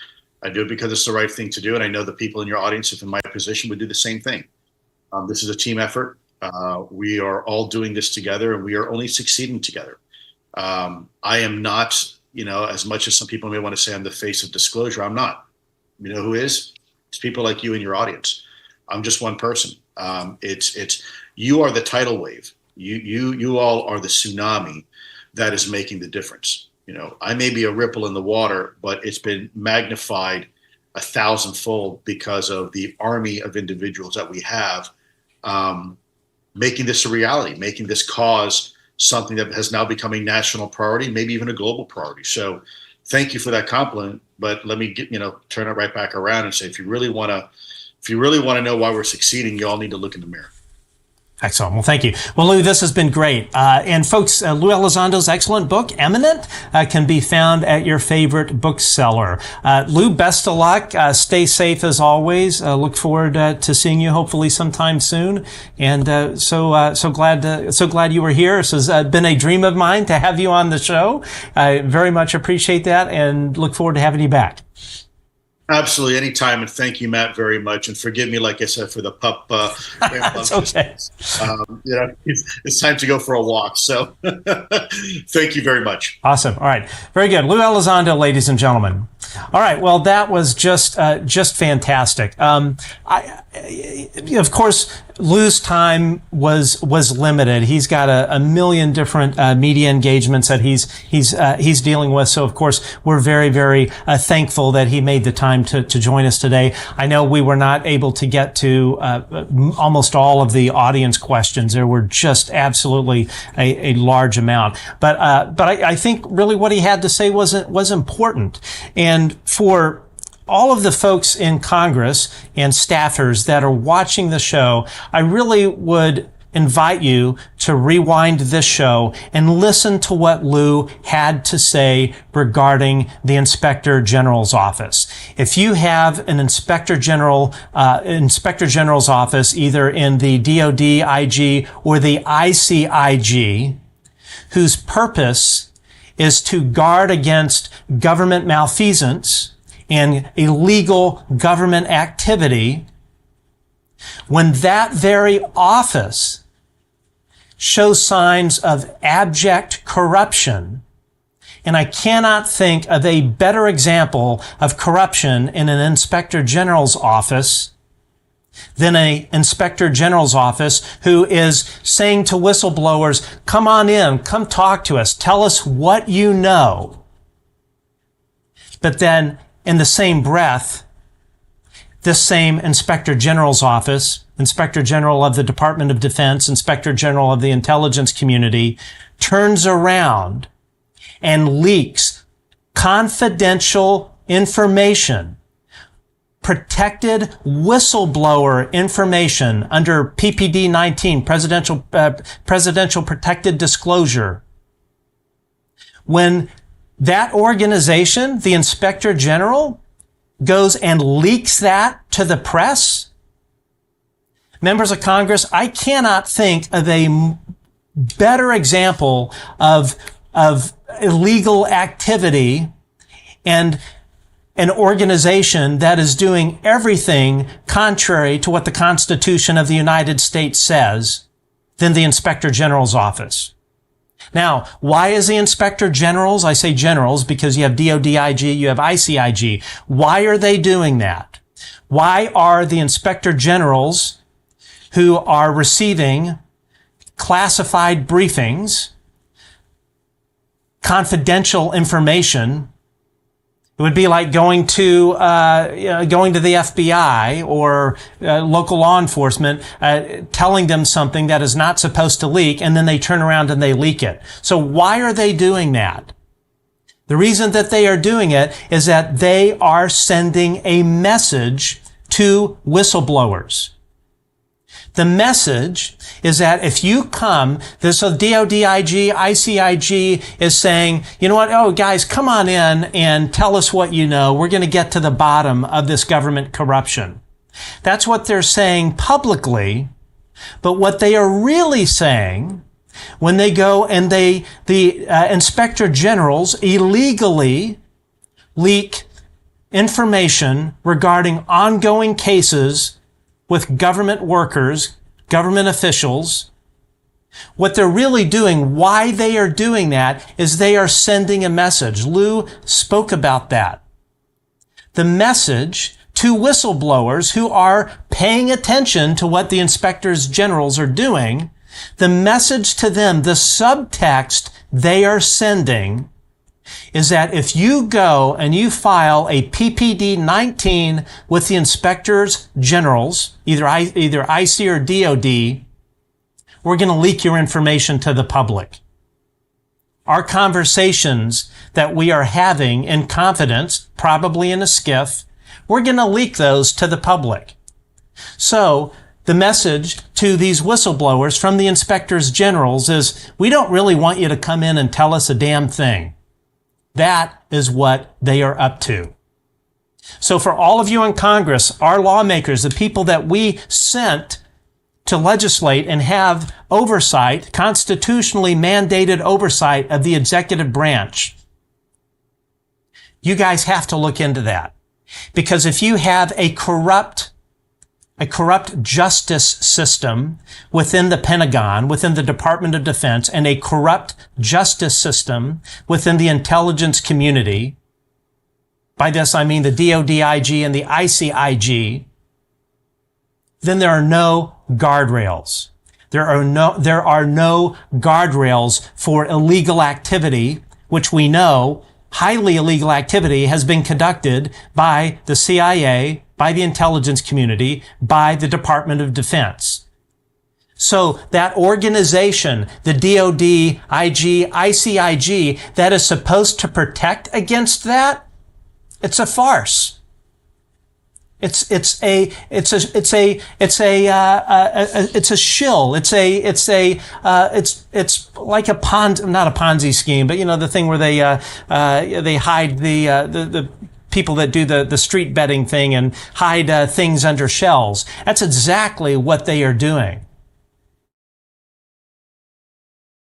I do it because it's the right thing to do. And I know the people in your audience, if in my position, would do the same thing. This is a team effort. We are all doing this together, and we are only succeeding together. I am not, as much as some people may want to say I'm the face of disclosure, I'm not. You know who is? It's people like you and your audience. I'm just one person. It's you are the tidal wave. You all are the tsunami that is making the difference. I may be a ripple in the water, but it's been magnified 1,000-fold because of the army of individuals that we have, making this a reality, making this cause something that has now become a national priority, maybe even a global priority. So thank you for that compliment, but let me turn it right back around and say, if you really want to know why we're succeeding, you all need to look in the mirror. Excellent. Well, thank you. Well, Lou, this has been great. And folks, Lou Elizondo's excellent book, Eminent, can be found at your favorite bookseller. Lou, best of luck. Stay safe as always. Look forward to seeing you hopefully sometime soon. And so glad you were here. This has been a dream of mine to have you on the show. I very much appreciate that and look forward to having you back. Absolutely, anytime, and thank you, Matt, very much. And forgive me, like I said, for the pup. It's okay. It's time to go for a walk. So, thank you very much. Awesome. All right, very good, Lou Elizondo, ladies and gentlemen. All right, well, that was just fantastic. Of course, Lou's time was limited. He's got a million different media engagements that he's dealing with. So, of course, we're very, very thankful that he made the time to join us today. I know we were not able to get to almost all of the audience questions. There were just absolutely a large amount. But I think really what he had to say was important. And for all of the folks in Congress and staffers that are watching the show, I really would invite you to rewind this show and listen to what Lou had to say regarding the Inspector General's office. If you have an Inspector General's office, either in the DOD IG or the ICIG, whose purpose is to guard against government malfeasance and illegal government activity, when that very office shows signs of abject corruption. And I cannot think of a better example of corruption in an inspector general's office than an inspector general's office who is saying to whistleblowers, come on in, come talk to us, tell us what you know. But then in the same breath, this same inspector general's office, inspector general of the Department of Defense, inspector general of the intelligence community, turns around and leaks confidential information, protected whistleblower information under PPD 19, Presidential Protected Disclosure. When that organization, the Inspector General, goes and leaks that to the press, members of Congress, I cannot think of a better example of illegal activity and an organization that is doing everything contrary to what the Constitution of the United States says than the Inspector General's office. Now, why is the Inspector Generals, I say generals because you have DODIG, you have ICIG. Why are they doing that? Why are the Inspector Generals who are receiving classified briefings, confidential information? It would be like going to the FBI or local law enforcement, telling them something that is not supposed to leak, and then they turn around and they leak it. So why are they doing that? The reason that they are doing it is that they are sending a message to whistleblowers. The message is that if you come, so DODIG, ICIG is saying, you know what? Oh, guys, come on in and tell us what you know. We're going to get to the bottom of this government corruption. That's what they're saying publicly. But what they are really saying when they go and the inspector generals illegally leak information regarding ongoing cases with government workers, government officials, what they're really doing, why they are doing that, is they are sending a message. Lou spoke about that. The message to whistleblowers who are paying attention to what the inspectors generals are doing, the message to them, the subtext they are sending, is that if you go and you file a PPD 19 with the inspectors generals, either IC or DOD, we're going to leak your information to the public. Our conversations that we are having in confidence, probably in a skiff, we're going to leak those to the public. So the message to these whistleblowers from the inspectors generals is, we don't really want you to come in and tell us a damn thing. That is what they are up to. So for all of you in Congress, our lawmakers, the people that we sent to legislate and have oversight, constitutionally mandated oversight of the executive branch, you guys have to look into that. Because if you have a corrupt justice system within the Pentagon, within the Department of Defense, and a corrupt justice system within the intelligence community, by this I mean the DODIG and the ICIG, then there are no guardrails. There are no guardrails for illegal activity, which we know highly illegal activity has been conducted by the CIA, by the intelligence community, by the Department of Defense. So that organization, the DOD, IG, ICIG, that is supposed to protect against that, it's a farce. It's a shill. It's like a not a Ponzi scheme, but you know, the thing where they hide the people that do the street betting thing and hide things under shells. That's exactly what they are doing.